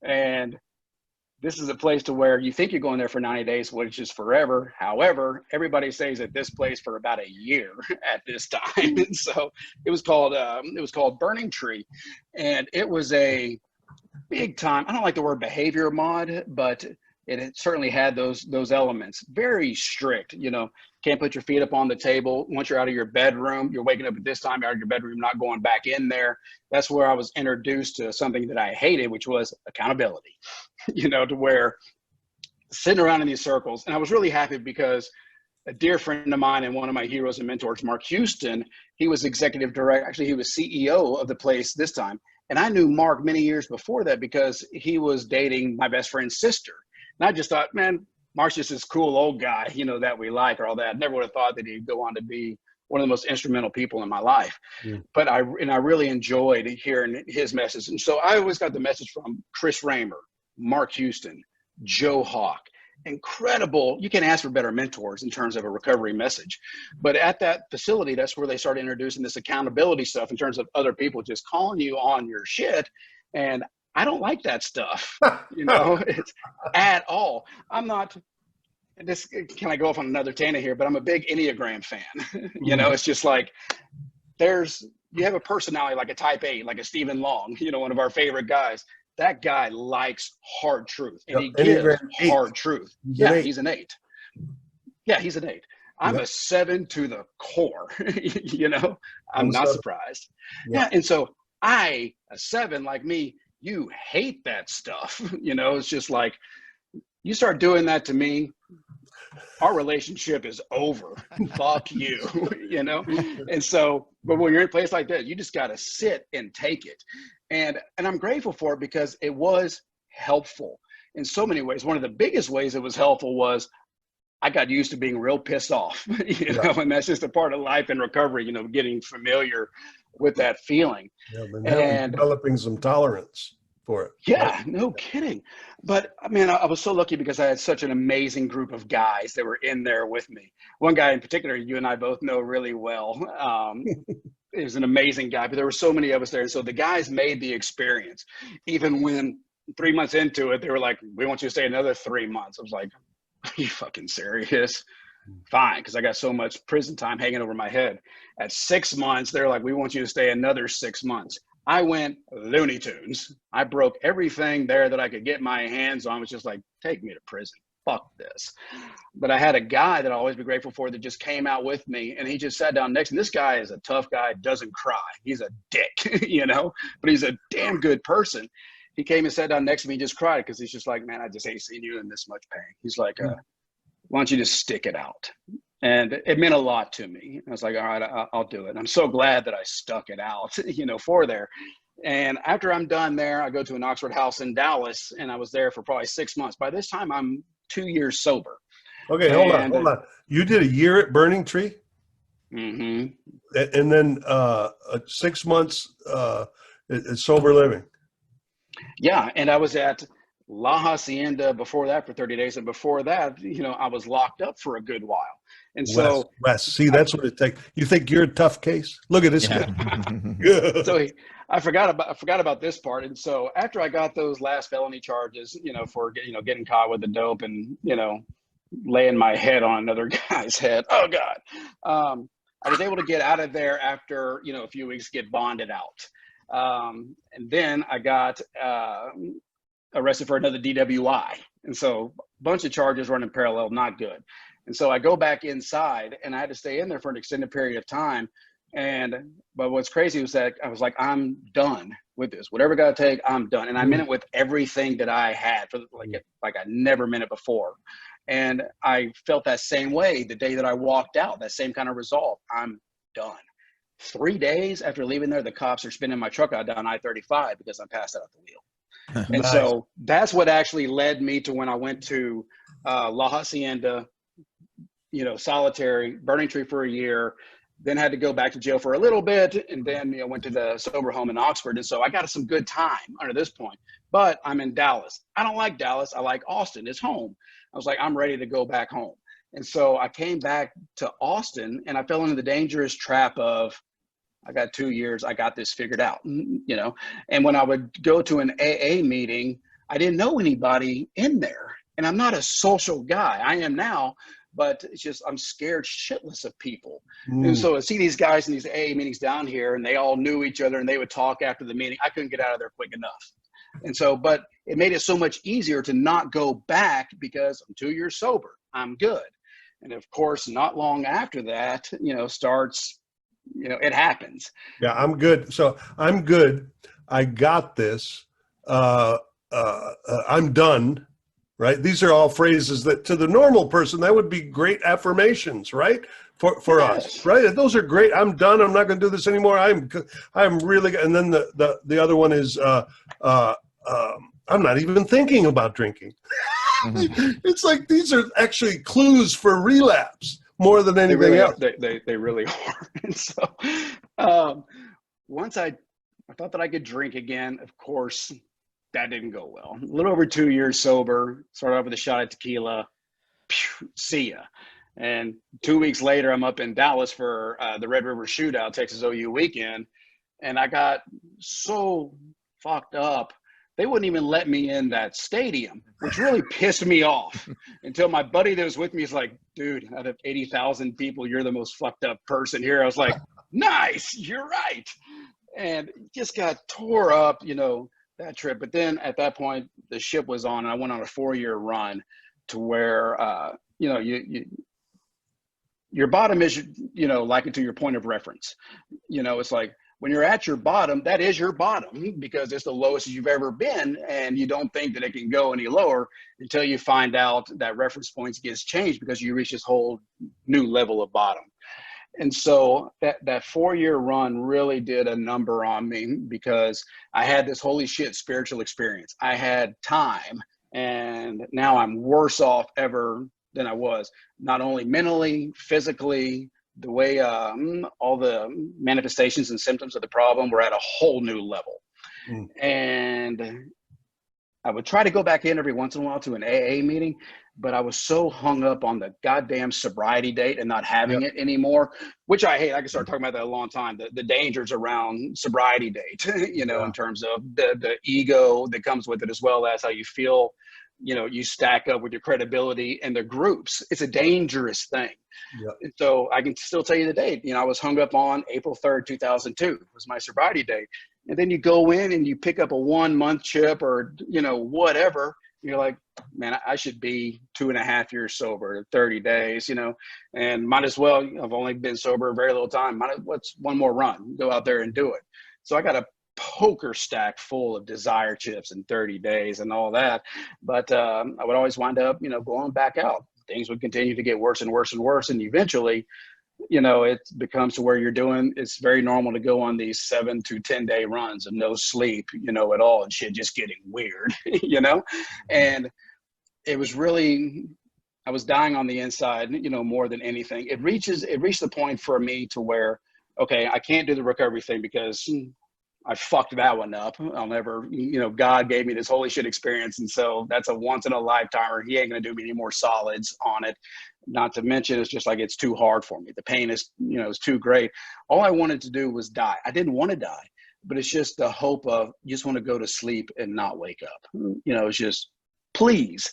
And this is a place to where you think you're going there for 90 days, which is forever. However, everybody stays at this place for about a year at this time. And so it was called Burning Tree. And it was a big time, I don't like the word behavior mod, but it certainly had those elements. Very strict, you know, can't put your feet up on the table. Once you're out of your bedroom, you're waking up at this time, you're out of your bedroom, not going back in there. That's where I was introduced to something that I hated, which was accountability, you know, to where sitting around in these circles. And I was really happy because a dear friend of mine and one of my heroes and mentors, Mark Houston, he was executive director. Actually, he was CEO of the place this time. And I knew Mark many years before that because he was dating my best friend's sister. And I just thought, man, Mark's just this cool old guy, you know, that we like or all that. I never would have thought that he'd go on to be one of the most instrumental people in my life. Yeah. But I really enjoyed hearing his message. And so I always got the message from Chris Raymer, Mark Houston, Joe Hawk. Incredible. You can't ask for better mentors in terms of a recovery message. But at that facility, that's where they started introducing this accountability stuff in terms of other people just calling you on your shit. And I don't like that stuff, you know, it's at all. I'm not, this, can I go off on another tangent here, but I'm a big Enneagram fan. You know, it's just like, you have a personality like a type A, like a Stephen Long, you know, one of our favorite guys. That guy likes hard truth and he gives hard truth. Yeah, he's an 8. Yeah, he's an 8. I'm a 7 to the core, you know, I'm not surprised. Yeah. And so a 7 like me, you hate that stuff. You know, it's just like, you start doing that to me, our relationship is over. Fuck you, you know? And so, but when you're in a place like that, you just got to sit and take it. And I'm grateful for it because it was helpful in so many ways. One of the biggest ways it was helpful was I got used to being real pissed off, you know, and that's just a part of life and recovery, you know, getting familiar with that feeling. Yeah, and developing some tolerance for it. Yeah, no kidding. But I mean, I was so lucky because I had such an amazing group of guys that were in there with me. One guy in particular, you and I both know really well. He was an amazing guy, but there were so many of us there. And so the guys made the experience. Even when 3 months into it, they were like, we want you to stay another 3 months. I was like, are you fucking serious? Fine, because I got so much prison time hanging over my head. At 6 months, they're like, we want you to stay another 6 months. I went Looney Tunes. I broke everything there that I could get my hands on. It was just like, take me to prison. Fuck this. But I had a guy that I'll always be grateful for that just came out with me, and he just sat down next to me. This guy is a tough guy, doesn't cry. He's a dick, you know, but he's a damn good person. He came and sat down next to me, just cried because he's just like, man, I just hate seeing you in this much pain. He's like, why don't you just stick it out? And it meant a lot to me. I was like, all right, I'll do it. And I'm so glad that I stuck it out, you know, for there. And after I'm done there, I go to an Oxford house in Dallas, and I was there for probably 6 months. By this time, I'm 2 years sober. Okay, hold on. You did a year at Burning Tree? Mm-hmm. And then 6 months sober living? Yeah, and I was at La Hacienda before that for 30 days. And before that, you know, I was locked up for a good while. And so Wes, see, that's what it takes. You think you're a tough case? Look at this guy. So I forgot about this part. And so after I got those last felony charges, you know, for, you know, getting caught with the dope and, you know, laying my head on another guy's head. Oh God. I was able to get out of there after, you know, a few weeks, get bonded out. And then I got arrested for another DWI. And so a bunch of charges running parallel, not good. And so I go back inside, and I had to stay in there for an extended period of time But what's crazy was that I was like, I'm done with this. Whatever got to take, I'm done. And I meant it with everything that I had, for like I never meant it before. And I felt that same way the day that I walked out, that same kind of resolve. I'm done. 3 days after leaving there, the cops are spinning my truck out down I-35 because I'm passed out at the wheel. And Nice. so that's what actually led me to when I went to La Hacienda, you know, solitary, burning tree for a year, then had to go back to jail for a little bit, and then, you know, went to the sober home in Oxford. And so I got some good time under this point, but I'm in Dallas. I don't like Dallas. I like Austin. It's home. I was like, I'm ready to go back home. And so I came back to Austin, and I fell into the dangerous trap of, I got 2 years, I got this figured out, you know? And when I would go to an AA meeting, I didn't know anybody in there. And I'm not a social guy. I am now, but it's just, I'm scared shitless of people. And so I see these guys in these AA meetings down here, and they all knew each other, and they would talk after the meeting. I couldn't get out of there quick enough. And so, but it made it so much easier to not go back because I'm 2 years sober. I'm good. And of course, not long after that, you know, starts, you know, it happens. Yeah, I'm good. So I'm good. I got this. I'm done. Right. These are all phrases that to the normal person, that would be great affirmations, right? For us, right? Those are great. I'm done. I'm not going to do this anymore. I'm really, and then the other one is, I'm not even thinking about drinking. It's like, these are actually clues for relapse more than anything else. They really are. And so once I thought that I could drink again, of course, that didn't go well. A little over 2 years sober, started off with a shot of tequila, see ya. And 2 weeks later, I'm up in Dallas for the Red River Shootout, Texas OU weekend. And I got so fucked up, they wouldn't even let me in that stadium, which really pissed me off until my buddy that was with me is like, dude, out of 80,000 people, you're the most fucked up person here. I was like, nice, you're right. And just got tore up, you know, that trip. But then at that point, the ship was on, and I went on a 4-year run to where, you know, your bottom is, you know, likened to your point of reference. You know, it's like when you're at your bottom, that is your bottom because it's the lowest you've ever been. And you don't think that it can go any lower until you find out that reference points gets changed because you reach this whole new level of bottom. And so that 4-year run really did a number on me because I had this holy shit spiritual experience. I had time, and now I'm worse off ever than I was, not only mentally, physically, the way all the manifestations and symptoms of the problem were at a whole new level. And I would try to go back in every once in a while to an AA meeting, but I was so hung up on the goddamn sobriety date and not having it anymore, which I hate. I can start talking about that a long time. The dangers around sobriety date, you know, in terms of the ego that comes with it, as well as how you feel, you know, you stack up with your credibility and the groups. It's a dangerous thing. So I can still tell you the date. You know, I was hung up on April 3rd, 2002 was my sobriety date. And then you go in and you pick up a 1-month chip or, you know, whatever. You're like, man, I should be 2.5 years sober, 30 days, you know, and might as well. I've only been sober a very little time. What's one more run? Go out there and do it. So I got a poker stack full of desire chips in 30 days and all that. But I would always wind up, you know, going back out. Things would continue to get worse and worse and worse. And eventually, you know, it becomes to where it's very normal to go on these 7 to 10 day runs of no sleep, you know, at all, and shit just getting weird, you know? And it was really, I was dying on the inside, you know, more than anything. It reached the point for me to where, okay, I can't do the recovery thing because I fucked that one up. I'll never, you know, God gave me this holy shit experience. And so that's a once in a lifetimer. He ain't going to do me any more solids on it. Not to mention, it's just like, it's too hard for me. The pain is, you know, is too great. All I wanted to do was die. I didn't want to die, but it's just the hope of, you just want to go to sleep and not wake up. You know, it's just, please.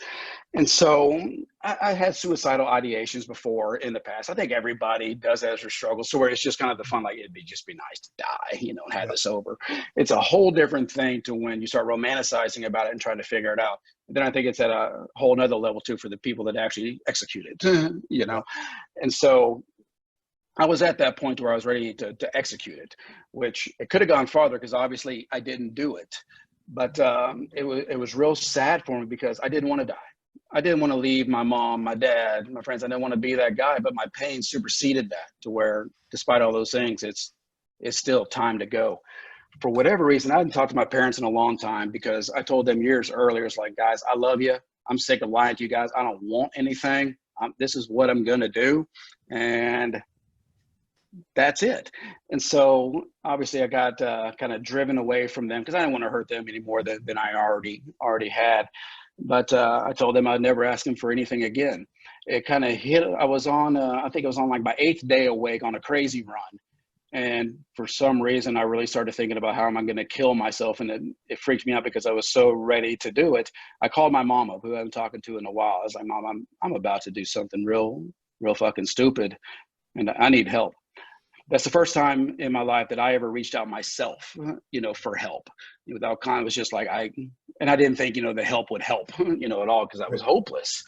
And so I had suicidal ideations before in the past. I think everybody does as their struggle. So where it's just kind of the fun, like, it'd just be nice to die, you know, and have this over. It's a whole different thing to when you start romanticizing about it and trying to figure it out. And then I think it's at a whole nother level too for the people that actually execute it, you know? And so I was at that point where I was ready to execute it, which it could have gone farther because obviously I didn't do it. But it was real sad for me because I didn't want to die. I didn't want to leave my mom, my dad, my friends. I didn't want to be that guy, but my pain superseded that to where, despite all those things, it's still time to go. For whatever reason, I hadn't talked to my parents in a long time because I told them years earlier, it's like, guys, I love you. I'm sick of lying to you guys. I don't want anything. This is what I'm going to do. And that's it. And so obviously I got kind of driven away from them because I didn't want to hurt them any more than I already had. But I told them I'd never ask them for anything again. It kind of hit, I was on, I think it was on like my 8th day awake on a crazy run. And for some reason, I really started thinking about how am I going to kill myself. And it freaked me out because I was so ready to do it. I called my mom up, who I haven't talked to in a while. I was like, Mom, I'm about to do something real fucking stupid, and I need help. That's the first time in my life that I ever reached out myself, for help. Without kind, it was just like I didn't think, the help would help, at all because I was hopeless.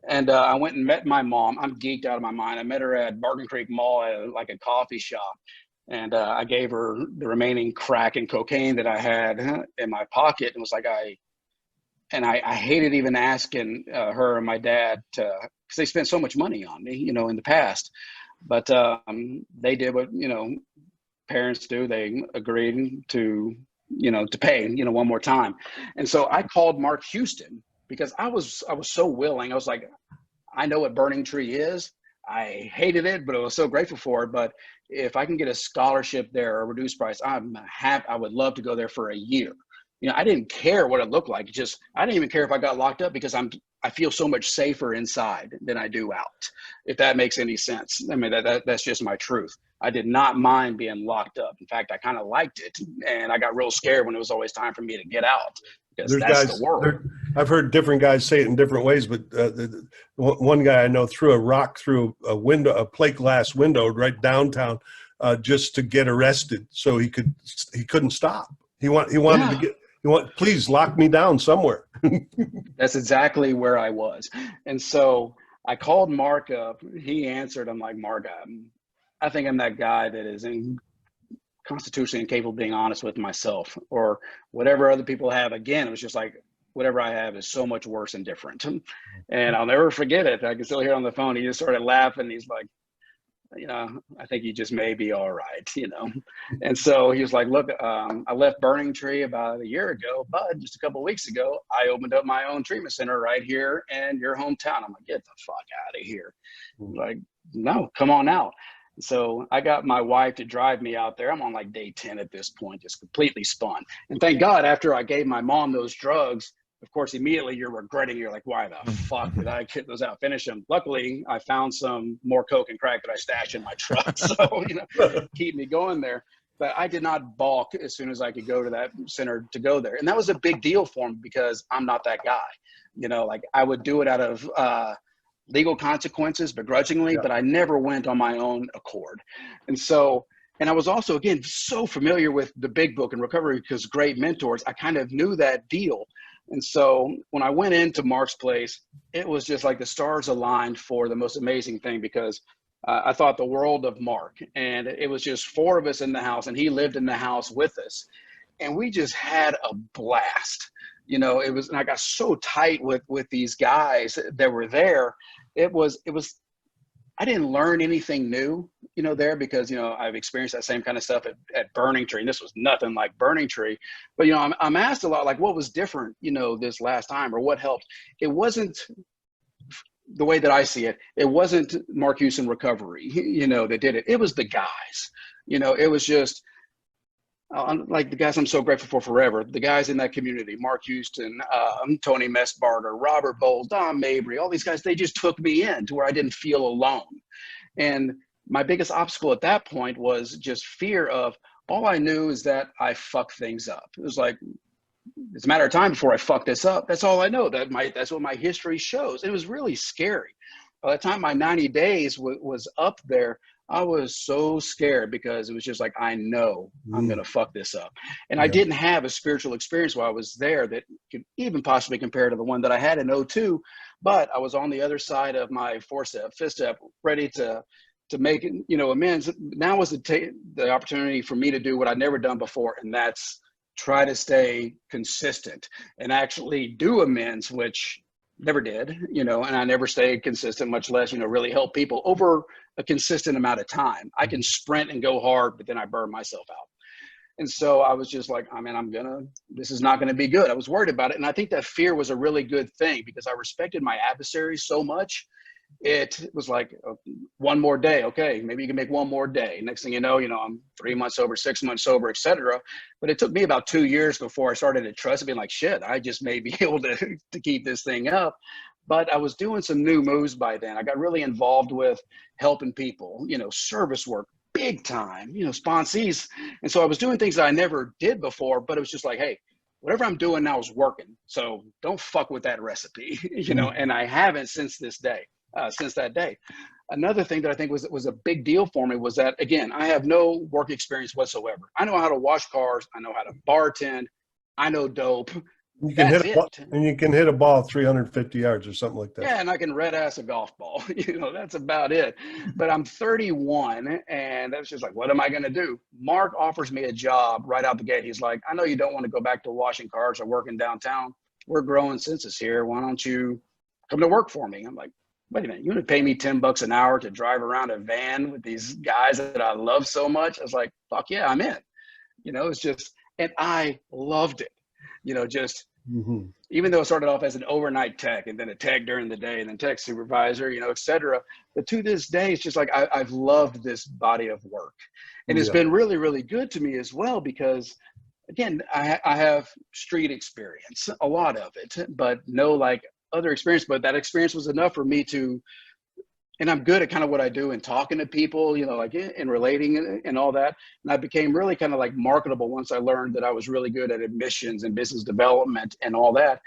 And I went and met my mom. I'm geeked out of my mind. I met her at Barton Creek Mall at like a coffee shop. And I gave her the remaining crack and cocaine that I had in my pocket. And was like, I hated even asking her and my dad because they spent so much money on me, in the past. But they did what, parents do. They agreed to pay, one more time. And so I called Mark Houston because I was so willing. I was like, I know what Burning Tree is. I hated it, but I was so grateful for it. But if I can get a scholarship there or a reduced price, I would love to go there for a year. I didn't care what it looked like. I didn't even care if I got locked up because I feel so much safer inside than I do out, if that makes any sense. I mean, that's just my truth. I did not mind being locked up. In fact, I kind of liked it. And I got real scared when it was always time for me to get out. Because There's that's guys, the world. I've heard different guys say it in different ways, but one guy I know threw a rock through a plate glass window right downtown just to get arrested. So he couldn't stop. He wanted to get, please lock me down somewhere. That's exactly where I was. And so I called Mark up. He answered. I'm like, Mark, I think I'm that guy that is constitutionally incapable of being honest with myself, or whatever other people have. Again, it was just like, whatever I have is so much worse and different. And I'll never forget it. I can still hear on the phone. He just started laughing. He's like, I think you just may be all right, And so he was like, look, I left Burning Tree about a year ago, but just a couple of weeks ago, I opened up my own treatment center right here in your hometown. I'm like, get the fuck out of here. Like, no, come on out. So I got my wife to drive me out there. I'm on like day 10 at this point, just completely spun. And thank God, after I gave my mom those drugs, of course, immediately you're regretting. You're like, why the fuck did I get those out, finish them? Luckily, I found some more coke and crack that I stashed in my truck. So, keep me going there. But I did not balk as soon as I could go to that center to go there. And that was a big deal for me because I'm not that guy. Like I would do it out of legal consequences begrudgingly, but I never went on my own accord. And so, and I was also, again, so familiar with the big book and recovery because great mentors, I kind of knew that deal. And so when I went into Mark's place, it was just like the stars aligned for the most amazing thing because I thought the world of Mark. And it was just 4 of us in the house, and he lived in the house with us. And we just had a blast. It was, and I got so tight with these guys that were there. It was, I didn't learn anything new, there because, I've experienced that same kind of stuff at Burning Tree. And this was nothing like Burning Tree. But, I'm asked a lot, like, what was different, this last time, or what helped? It wasn't the way that I see it. It wasn't Mark Houston Recovery, that did it. It was the guys, it was just, like the guys I'm so grateful for forever, the guys in that community, Mark Houston, Tony Messbarger, Robert Bowles, Don Mabry, all these guys, they just took me in to where I didn't feel alone. And my biggest obstacle at that point was just fear of, all I knew is that I fucked things up. It was like, it's a matter of time before I fuck this up. That's all I know. That's what my history shows. It was really scary. By the time my 90 days was up there, I was so scared because it was just like, I know I'm going to fuck this up. And I didn't have a spiritual experience while I was there that could even possibly compare to the one that I had in 02, but I was on the other side of my 4-step, 5th step, ready to to make amends. Now was the opportunity for me to do what I'd never done before, and that's try to stay consistent and actually do amends, which never did, and I never stayed consistent, much less, really help people over a consistent amount of time. I can sprint and go hard, but then I burn myself out. And so I was just like, this is not going to be good. I was worried about it. And I think that fear was a really good thing because I respected my adversaries so much. It was like, one more day. Okay, maybe you can make one more day. Next thing you know, I'm 3 months sober, 6 months sober, etc. But it took me about 2 years before I started to trust and being like, shit, I just may be able to keep this thing up. But I was doing some new moves by then. I got really involved with helping people, service work, big time, sponsees. And so I was doing things that I never did before, but it was just like, hey, whatever I'm doing now is working. So don't fuck with that recipe, and I haven't since that day. Another thing that I think was a big deal for me was that, again, I have no work experience whatsoever. I know how to wash cars. I know how to bartend. I know dope. You can you can hit a ball 350 yards or something like that. Yeah, and I can red ass a golf ball. That's about it. But I'm 31, and that's just like, what am I going to do? Mark offers me a job right out the gate. He's like, I know you don't want to go back to washing cars or working downtown. We're growing census here. Why don't you come to work for me? I'm like, wait a minute, you want to pay me $10 an hour to drive around a van with these guys that I love so much? I was like, fuck yeah, I'm in. It's just, and I loved it. Even though it started off as an overnight tech and then a tech during the day and then tech supervisor, et cetera. But to this day, it's just like, I've loved this body of work. And it's been really, really good to me as well, because again, I have street experience, a lot of it, but no like other experience. But that experience was enough for me to, and I'm good at kind of what I do and talking to people, like and relating and all that. And I became really kind of like marketable once I learned that I was really good at admissions and business development and all that.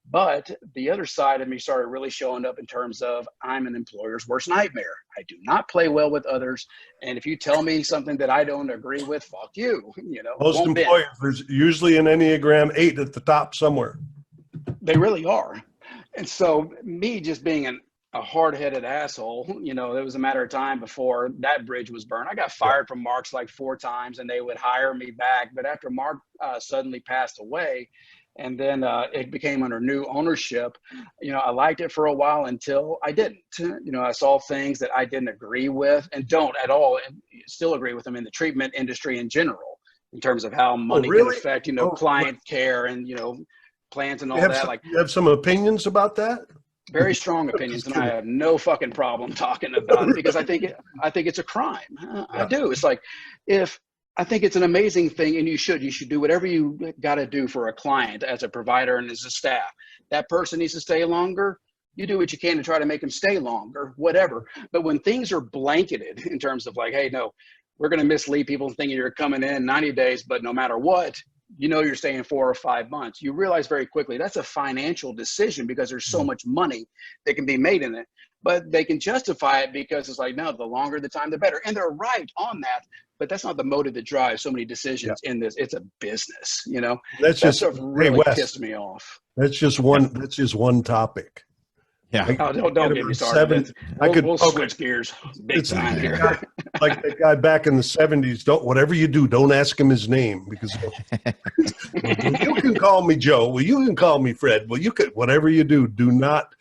But the other side of me started really showing up in terms of I'm an employer's worst nightmare. I do not play well with others. And if you tell me something that I don't agree with, fuck you. Most employers, there's usually an Enneagram 8 at the top somewhere. They really are. And so me just being a hard-headed asshole, it was a matter of time before that bridge was burned. I got fired from Mark's like 4 times and they would hire me back. But after Mark suddenly passed away, and then it became under new ownership, I liked it for a while until I didn't. I saw things that I didn't agree with and don't at all, and still agree with them in the treatment industry in general, in terms of how money can affect, client care and, plans and all that. You have some opinions about that? Very strong opinions, and I have no fucking problem talking about it because I think it's a crime. I do. It's like, I think it's an amazing thing, and you should do whatever you got to do for a client as a provider and as a staff. That person needs to stay longer. You do what you can to try to make them stay longer, whatever. But when things are blanketed in terms of like, hey, no, we're going to mislead people thinking you're coming in 90 days, but no matter what, you're staying 4 or 5 months. You realize very quickly that's a financial decision because there's so much money that can be made in it. But they can justify it because it's like, no, the longer the time, the better. And they're right on that. But that's not the motive that drives so many decisions in this. It's a business, That's that just really Wes, pissed me off. That's just one topic. Yeah. Don't get me started. We'll switch gears big time here. Like that guy back in the 70s, whatever you do, don't ask him his name because you can call me Joe. Well, you can call me Fred. Well, you could, whatever you do not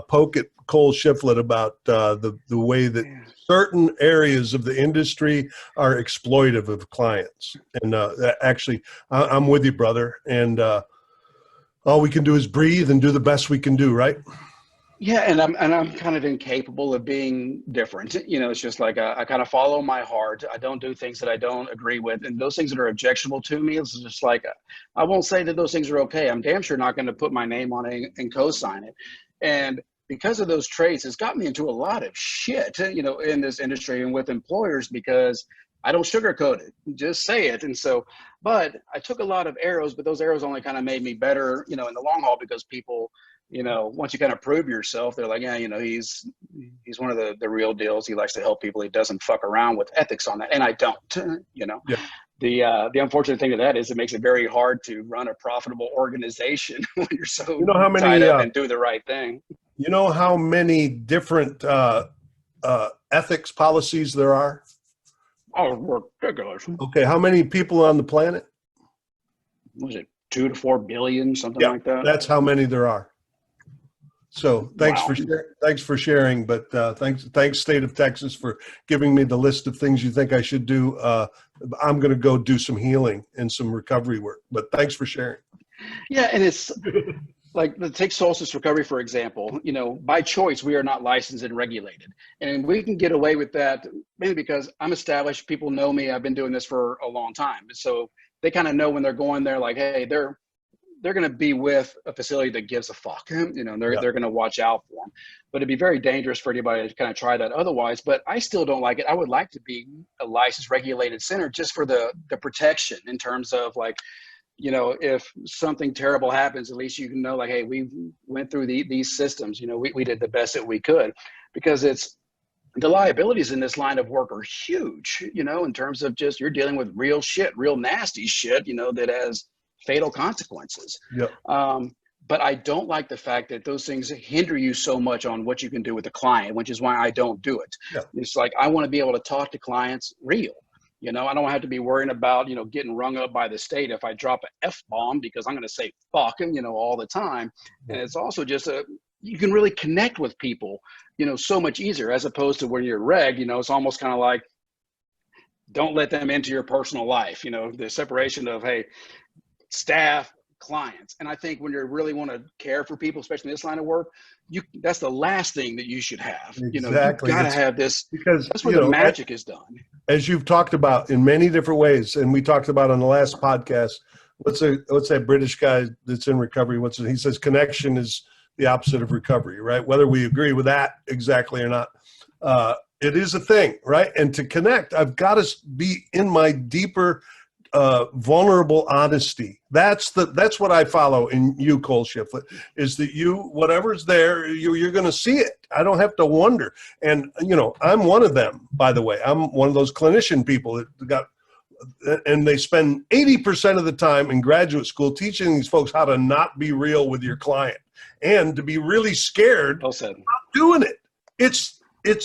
poke at Cole Shifflet about the way that certain areas of the industry are exploitive of clients. And actually, I'm with you, brother. And all we can do is breathe and do the best we can do, right? Yeah, and I'm kind of incapable of being different. It's just like I kind of follow my heart. I don't do things that I don't agree with, and those things that are objectionable to me, it's just like I won't say that those things are okay. I'm damn sure not going to put my name on it and co-sign it. And because of those traits, it's got me into a lot of shit, in this industry and with employers because I don't sugarcoat it, just say it. And so, but I took a lot of arrows, but those arrows only kind of made me better, in the long haul because people. Once you kind of prove yourself, they're like, yeah, he's one of the real deals. He likes to help people. He doesn't fuck around with ethics on that. And I don't, The unfortunate thing of that is it makes it very hard to run a profitable organization when you're so tied up and do the right thing. You know how many different ethics policies there are? Oh, ridiculous. Okay, how many people on the planet? Was it 2 to 4 billion, something Yeah, like that? that's how many there are. So thanks Wow. thanks for sharing. But thanks State of Texas for giving me the list of things you think I should do. I'm going to go do some healing and some recovery work. But thanks for sharing. Yeah, and it's like, take Solstice Recovery, for example. By choice, we are not licensed and regulated. And we can get away with that mainly because I'm established. People know me. I've been doing this for a long time. So they kind of know when they're going there, like, hey, they're going to be with a facility that gives a fuck. They're going to watch out for them. But it'd be very dangerous for anybody to kind of try that otherwise. But I still don't like it. I would like to be a licensed, regulated center just for the protection in terms of, like, if something terrible happens, at least you can know, like, hey, we went through these systems. We did the best that we could, because the liabilities in this line of work are huge, in terms of just, you're dealing with real shit, real nasty shit, that has fatal consequences. Yep. But I don't like the fact that those things hinder you so much on what you can do with the client, which is why I don't do it. Yeah. It's like, I want to be able to talk to clients real. I don't have to be worrying about, getting rung up by the state if I drop an F-bomb, because I'm going to say fuck, all the time. And it's also just you can really connect with people, so much easier, as opposed to when you're reg, it's almost kind of like, don't let them into your personal life, the separation of, hey, staff, clients. And I think when you really want to care for people, especially in this line of work, that's the last thing that you should have. Exactly. You got to have this, because that's where the magic is done. As you've talked about in many different ways, and we talked about on the last podcast, what's that British guy that's in recovery? He says connection is the opposite of recovery, right? Whether we agree with that exactly or not, it is a thing, right? And to connect, I've got to be in my deeper, vulnerable honesty. That's what I follow in you, Cole Shifflet, is that whatever's there, you're going to see it. I don't have to wonder. And, I'm one of them, by the way. I'm one of those clinician people and they spend 80% of the time in graduate school teaching these folks how to not be real with your client and to be really scared about doing it. It's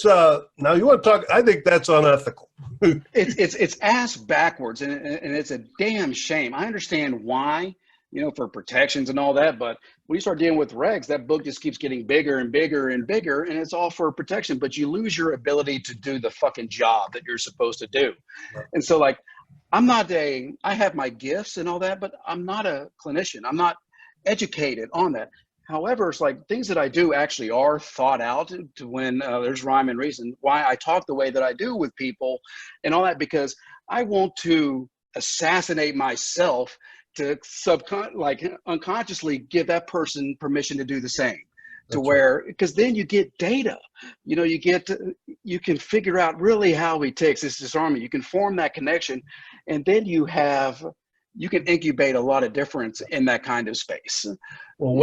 now you want to talk, I think that's unethical. It's ass backwards, and it's a damn shame. I understand why, for protections and all that, but when you start dealing with regs, that book just keeps getting bigger and bigger and bigger, and it's all for protection, but you lose your ability to do the fucking job that you're supposed to do. Right. And so, like, I have my gifts and all that, but I'm not a clinician. I'm not educated on that. However, it's like things that I do actually are thought out to when there's rhyme and reason why I talk the way that I do with people and all that, because I want to assassinate myself to unconsciously give that person permission to do the same. Because then you get data, you can figure out really how he ticks. It's disarming. You can form that connection, and then you can incubate a lot of difference in that kind of space. Well,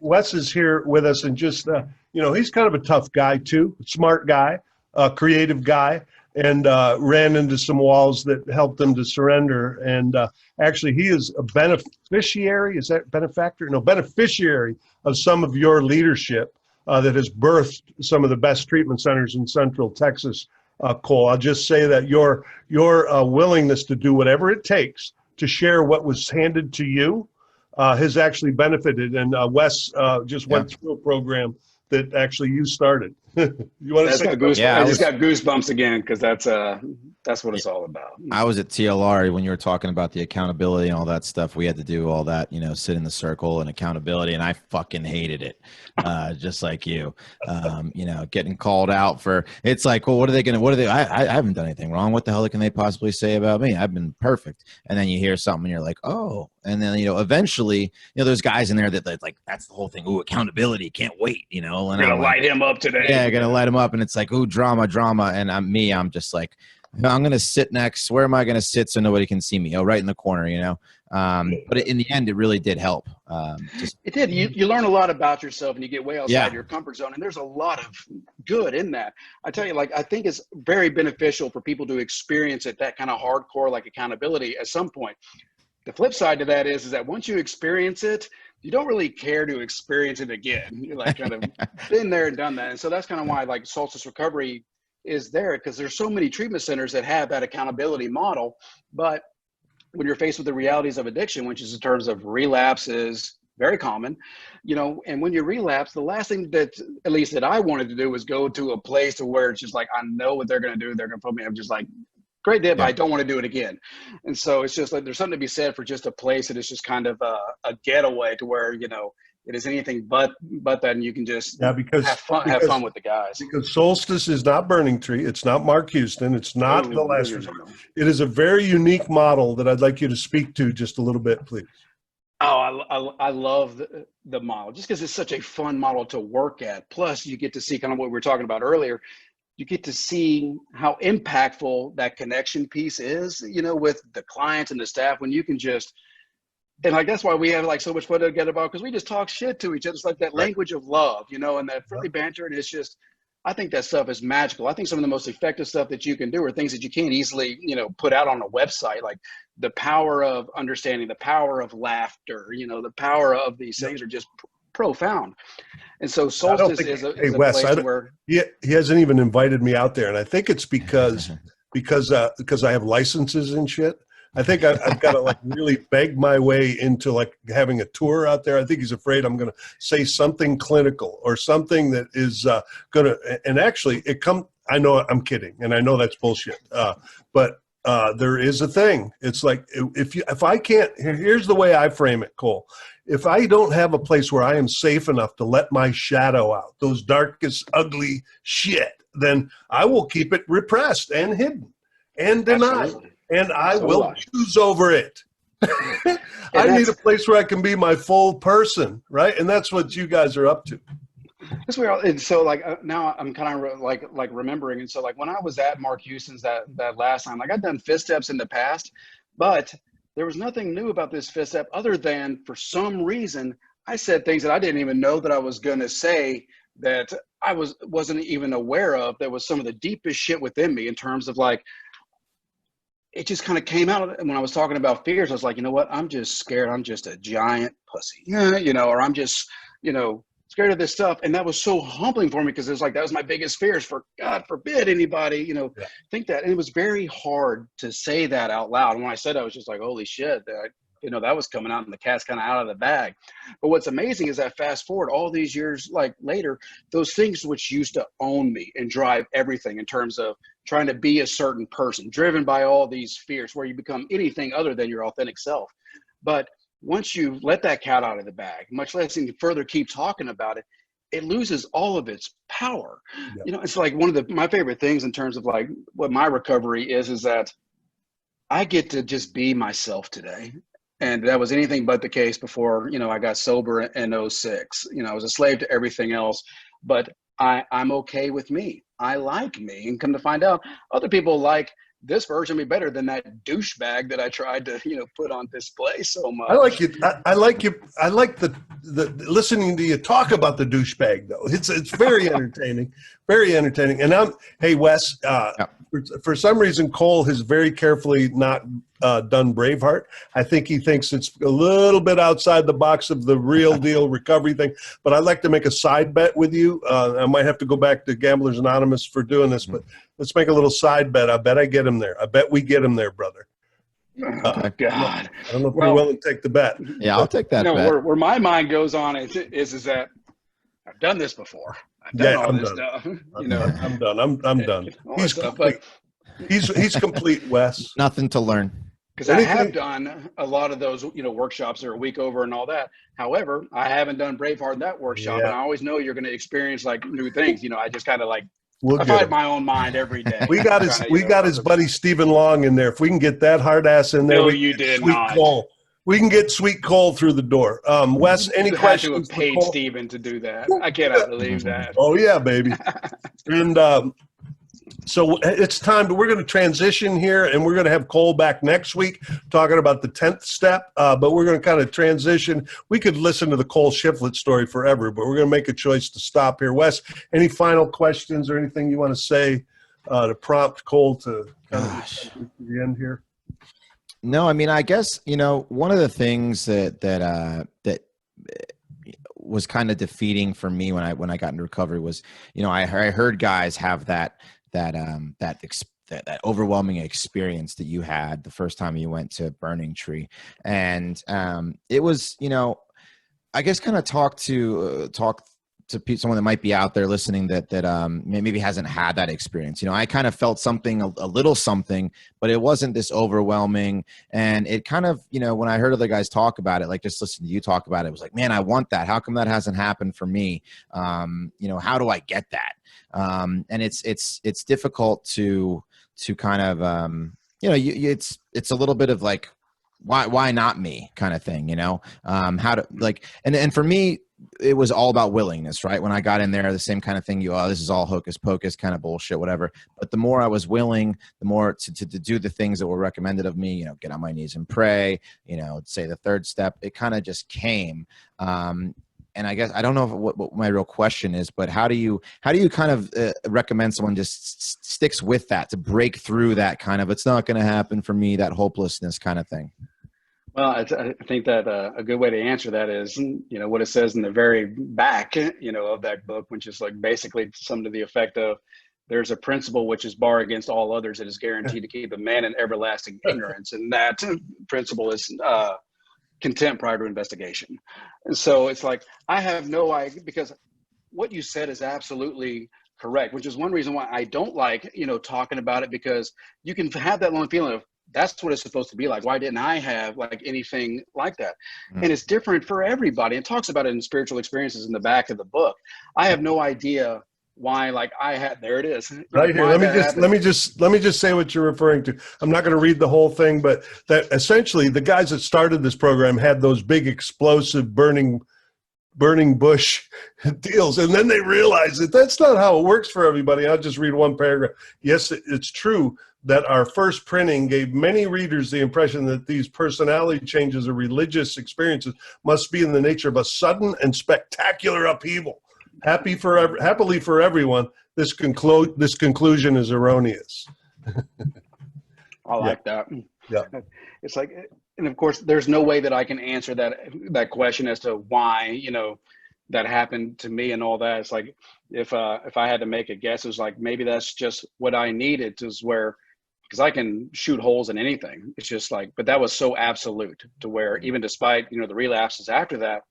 Wes is here with us, and just he's kind of a tough guy too, smart guy, creative guy, and ran into some walls that helped him to surrender. And actually, he is a beneficiary. Is that benefactor? No, beneficiary of some of your leadership that has birthed some of the best treatment centers in Central Texas. Cole, I'll just say that your willingness to do whatever it takes to share what was handed to you has actually benefited. And Wes just went through a program that actually you started. You want to say? I just got goosebumps again, because that's what it's all about. I was at TLR when you were talking about the accountability and all that stuff. We had to do all that, sit in the circle and accountability, and I fucking hated it, just like you. Getting called out for, it's like, well, I haven't done anything wrong. What the hell can they possibly say about me? I've been perfect. And then you hear something and you're like, oh. And then, eventually, there's guys in there that like, that's the whole thing. Ooh, accountability, can't wait, and I'm going to light him up today. Yeah, going to light him up. And it's like, ooh, drama. And I'm just like, I'm going to sit next. Where am I going to sit so nobody can see me? Oh, right in the corner, But in the end, it really did help. It did. You learn a lot about yourself, and you get way outside your comfort zone. And there's a lot of good in that. I tell you, I think it's very beneficial for people to experience it, that kind of hardcore, accountability at some point. The flip side to that is that once you experience it, you don't really care to experience it again. You're kind of been there and done that. And so that's kind of why Solstice Recovery is there, because there's so many treatment centers that have that accountability model. But when you're faced with the realities of addiction, which is in terms of relapse is very common, you know, and when you relapse, the last thing that, at least that I wanted to do, was go to a place to where it's just like, I know what they're going to do. They're going to put me, I'm just like, great day, but I don't want to do it again. And so it's just like, there's something to be said for just a place that is just kind of a getaway to where, you know, it is anything but that, and you can just because have fun with the guys. Because Solstice is not Burning Tree, it's not Mark Houston, it's not the last resort. It is a very unique model that I'd like you to speak to just a little bit, please. Oh, I love the model, just because it's such a fun model to work at. Plus, you get to see kind of what we were talking about earlier. You get to see how impactful that connection piece is, you know, with the clients and the staff, when you can just, and like, that's why we have like so much fun together about, because we just talk shit to each other. It's like that language of love, you know, and that friendly banter. And it's just, I think that stuff is magical. I think some of the most effective stuff that you can do are things that you can't easily, you know, put out on a website, like the power of understanding, the power of laughter, you know, the power of these things are just profound. And so Solstice is a Wes, place where he hasn't even invited me out there. And I think it's because I have licenses and shit. I think I've got to like really beg my way into like having a tour out there. I think he's afraid I'm going to say something clinical or something that is going to, and actually I know I'm kidding and I know that's bullshit. But there is a thing. It's like, if I can't, here's the way I frame it, Cole. If I don't have a place where I am safe enough to let my shadow out, those darkest, ugly shit, then I will keep it repressed and hidden and denied. Absolutely. And I will choose over it. I need a place where I can be my full person, right? And that's what you guys are up to. That's where, and so like now I'm kind of like remembering, and so like when I was at Mark Houston's that last time, like I'd done fifth steps in the past, but there was nothing new about this fifth step other than for some reason I said things that I didn't even know that I was gonna say, that I wasn't even aware of. That was some of the deepest shit within me in terms of like, it just kind of came out when I was talking about fears. I was like, you know what? I'm just scared. I'm just a giant pussy, you know, or I'm just, you know, scared of this stuff. And that was so humbling for me, because it was like, that was my biggest fears. For God forbid anybody, you know, think that. And it was very hard to say that out loud. And when I said it, I was just like, holy shit, you know, that was coming out and the cat's kind of out of the bag. But what's amazing is that fast forward all these years, like later, those things which used to own me and drive everything in terms of trying to be a certain person, driven by all these fears, where you become anything other than your authentic self. But once you let that cat out of the bag, much less any further keep talking about it, it loses all of its power. You know, it's like one of my favorite things in terms of like what my recovery is that I get to just be myself today. And that was anything but the case before, you know, I got sober in 06. You know, I was a slave to everything else, but I'm okay with me. I like me. And come to find out, other people like this version of me better than that douchebag that I tried to, you know, put on display so much. I like you. I like you. I like the listening to you talk about the douchebag though. It's very entertaining, very entertaining. And hey Wes, for some reason Cole has very carefully not done Braveheart. I think he thinks it's a little bit outside the box of the real deal recovery thing. But I'd like to make a side bet with you. I might have to go back to Gamblers Anonymous for doing this, but let's make a little side bet. I bet I get him there. I bet we get him there, brother. Oh, God. I don't know if you're willing to take the bet. Yeah, I'll take that bet. Where my mind goes on is that I've done this before. I've done all this stuff. You know, I'm done. I'm done. He's complete. He's complete, Wes. Nothing to learn. Because I have done a lot of those, you know, workshops that are a week over and all that. However, I haven't done Braveheart in that workshop, and I always know you're going to experience like new things. You know, I just kind of like I fight my own mind every day. We got his buddy Stephen Long in there. If we can get that hard ass in there, no, you did not. Cole. We can get Sweet Cole through the door. Wes, any questions? I had to have paid Stephen to do that. I cannot believe that. Oh yeah, baby. And so it's time. We're going to transition here, and we're going to have Cole back next week talking about the 10th step. But we're going to kind of transition. We could listen to the Cole Shifflet story forever, but we're going to make a choice to stop here. Wes, any final questions or anything you want to say to prompt Cole to kind of get to the end here? No, I mean, I guess, you know, one of the things that was kind of defeating for me when I got into recovery was, you know, I heard guys have that that overwhelming experience that you had the first time you went to Burning Tree. And it was, I guess kind of talk to someone that might be out there listening that maybe hasn't had that experience. I kind of felt something, a little something, but it wasn't this overwhelming. And it kind of, when I heard other guys talk about it, like just listening to you talk about it, it was like, man, I want that. How come that hasn't happened for me? How do I get that? And it's difficult to kind of, it's a little bit of like, why not me kind of thing, how to like, and for me, it was all about willingness, right? When I got in there, the same kind of thing, this is all hocus pocus kind of bullshit, whatever. But the more I was willing, the more to do the things that were recommended of me, get on my knees and pray, say the third step, it kind of just came. And I guess, I don't know what my real question is, but how do you kind of recommend someone just sticks with that to break through that kind of, it's not going to happen for me, that hopelessness kind of thing? Well, I think that a good way to answer that is, what it says in the very back, of that book, which is like basically something to the effect of, there's a principle which is bar against all others that is guaranteed to keep a man in everlasting ignorance. And that principle is contempt prior to investigation. And so it's like, I have no idea, because what you said is absolutely correct, which is one reason why I don't like, talking about it, because you can have that long feeling of, that's what it's supposed to be like. Why didn't I have like anything like that? And it's different for everybody. It talks about it in spiritual experiences in the back of the book. I have no idea why, like I had, there it is. Right here. Let me just say what you're referring to. I'm not going to read the whole thing, but that essentially the guys that started this program had those big explosive burning bush deals. And then they realized that that's not how it works for everybody. I'll just read one paragraph. Yes, it's true that our first printing gave many readers the impression that these personality changes or religious experiences must be in the nature of a sudden and spectacular upheaval. Happily for everyone, this conclusion is erroneous. I like that. Yeah. It's like, and of course, there's no way that I can answer that question as to why, that happened to me and all that. It's like, if I had to make a guess, it was like, maybe that's just what I needed, because I can shoot holes in anything. It's just like, but that was so absolute to where even despite, the relapses after that,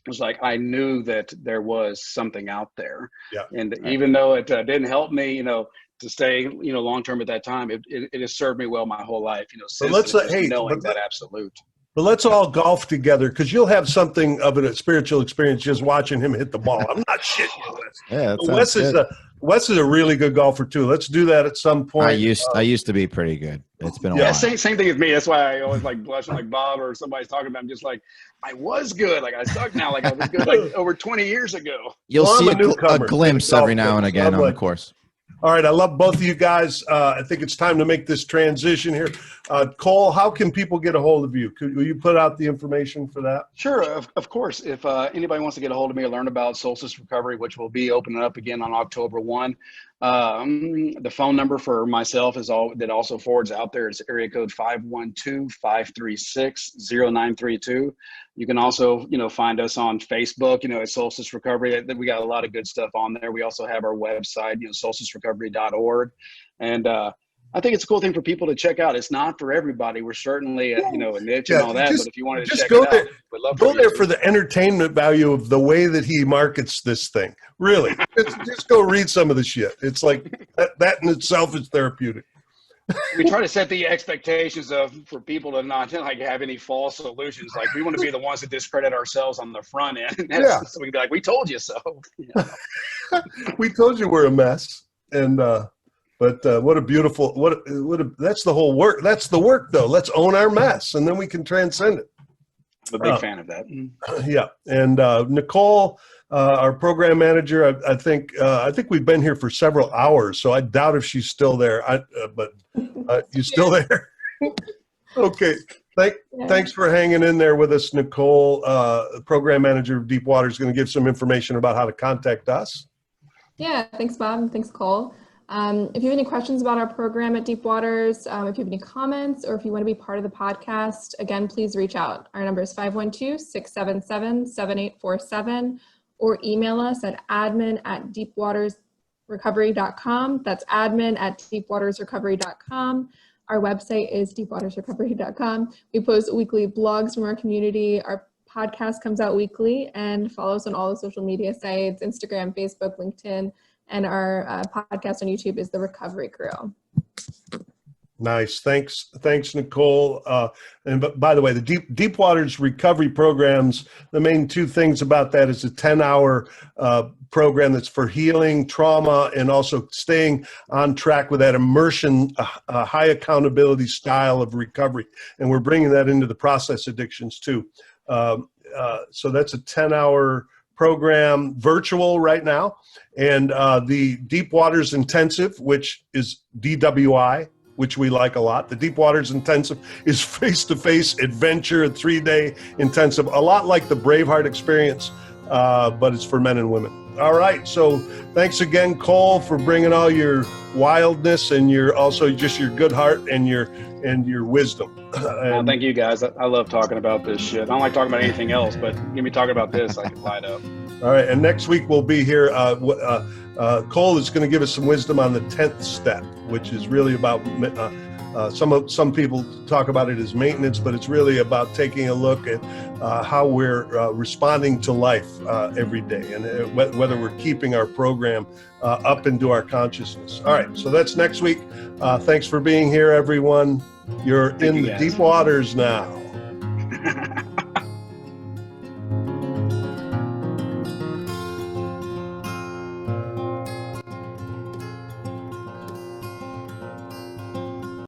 it was like, I knew that there was something out there. Yeah. And even though it didn't help me, to stay, long-term at that time, it has served me well my whole life, since knowing that absolute. But let's all golf together, because you'll have something of a spiritual experience just watching him hit the ball. I'm not shitting you, Wes. Yeah, Wes is a really good golfer too. Let's do that at some point. I used to be pretty good. It's been a while. Same thing as me. That's why I always like blushing like Bob or somebody's talking about. I'm just like, I was good. Like I suck now. Like I was good like over 20 years ago. You'll see a glimpse every now and again on the course. All right, I love both of you guys. I think it's time to make this transition here. Cole, how can people get a hold of you? Will you put out the information for that? Sure, of course. If anybody wants to get a hold of me or learn about Solstice Recovery, which will be opening up again on October 1, the phone number for myself that also forwards out there is area code 512-536-0932. You can also, find us on Facebook, at Solstice Recovery. We got a lot of good stuff on there. We also have our website, solsticerecovery.org. And I think it's a cool thing for people to check out. It's not for everybody. We're certainly, a niche and all that. But if you wanted to check it out, we'd love go there for the entertainment value of the way that he markets this thing. Really, just go read some of the shit. It's like that in itself is therapeutic. We try to set the expectations for people to not like have any false illusions. Like we want to be the ones that discredit ourselves on the front end. So we can be like, we told you so. We told you we're a mess. And but what a beautiful that's the whole work. That's the work though. Let's own our mess, and then we can transcend it. I'm a big fan of that. Yeah, and Nicole, our program manager, I think we've been here for several hours, so I doubt if she's still there. But you still there? Okay. Thanks for hanging in there with us, Nicole. Program manager of Deepwater is going to give some information about how to contact us. Yeah, thanks, Bob, and thanks, Cole. If you have any questions about our program at Deep Waters, if you have any comments, or if you want to be part of the podcast, again, please reach out. Our number is 512-677-7847, or email us at admin@deepwatersrecovery.org. deepwatersrecovery.com. That's admin@deepwatersrecovery.com. Our website is deepwatersrecovery.com. We post weekly blogs from our community. Our podcast comes out weekly, and follow us on all the social media sites, Instagram, Facebook, LinkedIn, and our podcast on YouTube is The Recovery Crew. Nice. Thanks, Nicole. And by the way, the Deep Waters recovery programs, the main two things about that is a 10-hour program that's for healing, trauma, and also staying on track with that immersion, high accountability style of recovery. And we're bringing that into the process addictions too. So that's a 10-hour program, virtual right now. And the Deep Waters Intensive, which is DWI, which we like a lot. The Deep Waters Intensive is face-to-face adventure, a 3-day intensive, a lot like the Braveheart experience, but it's for men and women. All right, so thanks again, Cole, for bringing all your wildness and your good heart and your wisdom. Well, thank you guys. I love talking about this shit. I don't like talking about anything else, but give me talking about this, I can light up. All right, and next week we'll be here. Cole is going to give us some wisdom on the 10th step, which is really about some people talk about it as maintenance, but it's really about taking a look at how we're responding to life every day, and whether we're keeping our program up into our consciousness. All right, so that's next week. Thanks for being here, everyone. You're in the deep waters now.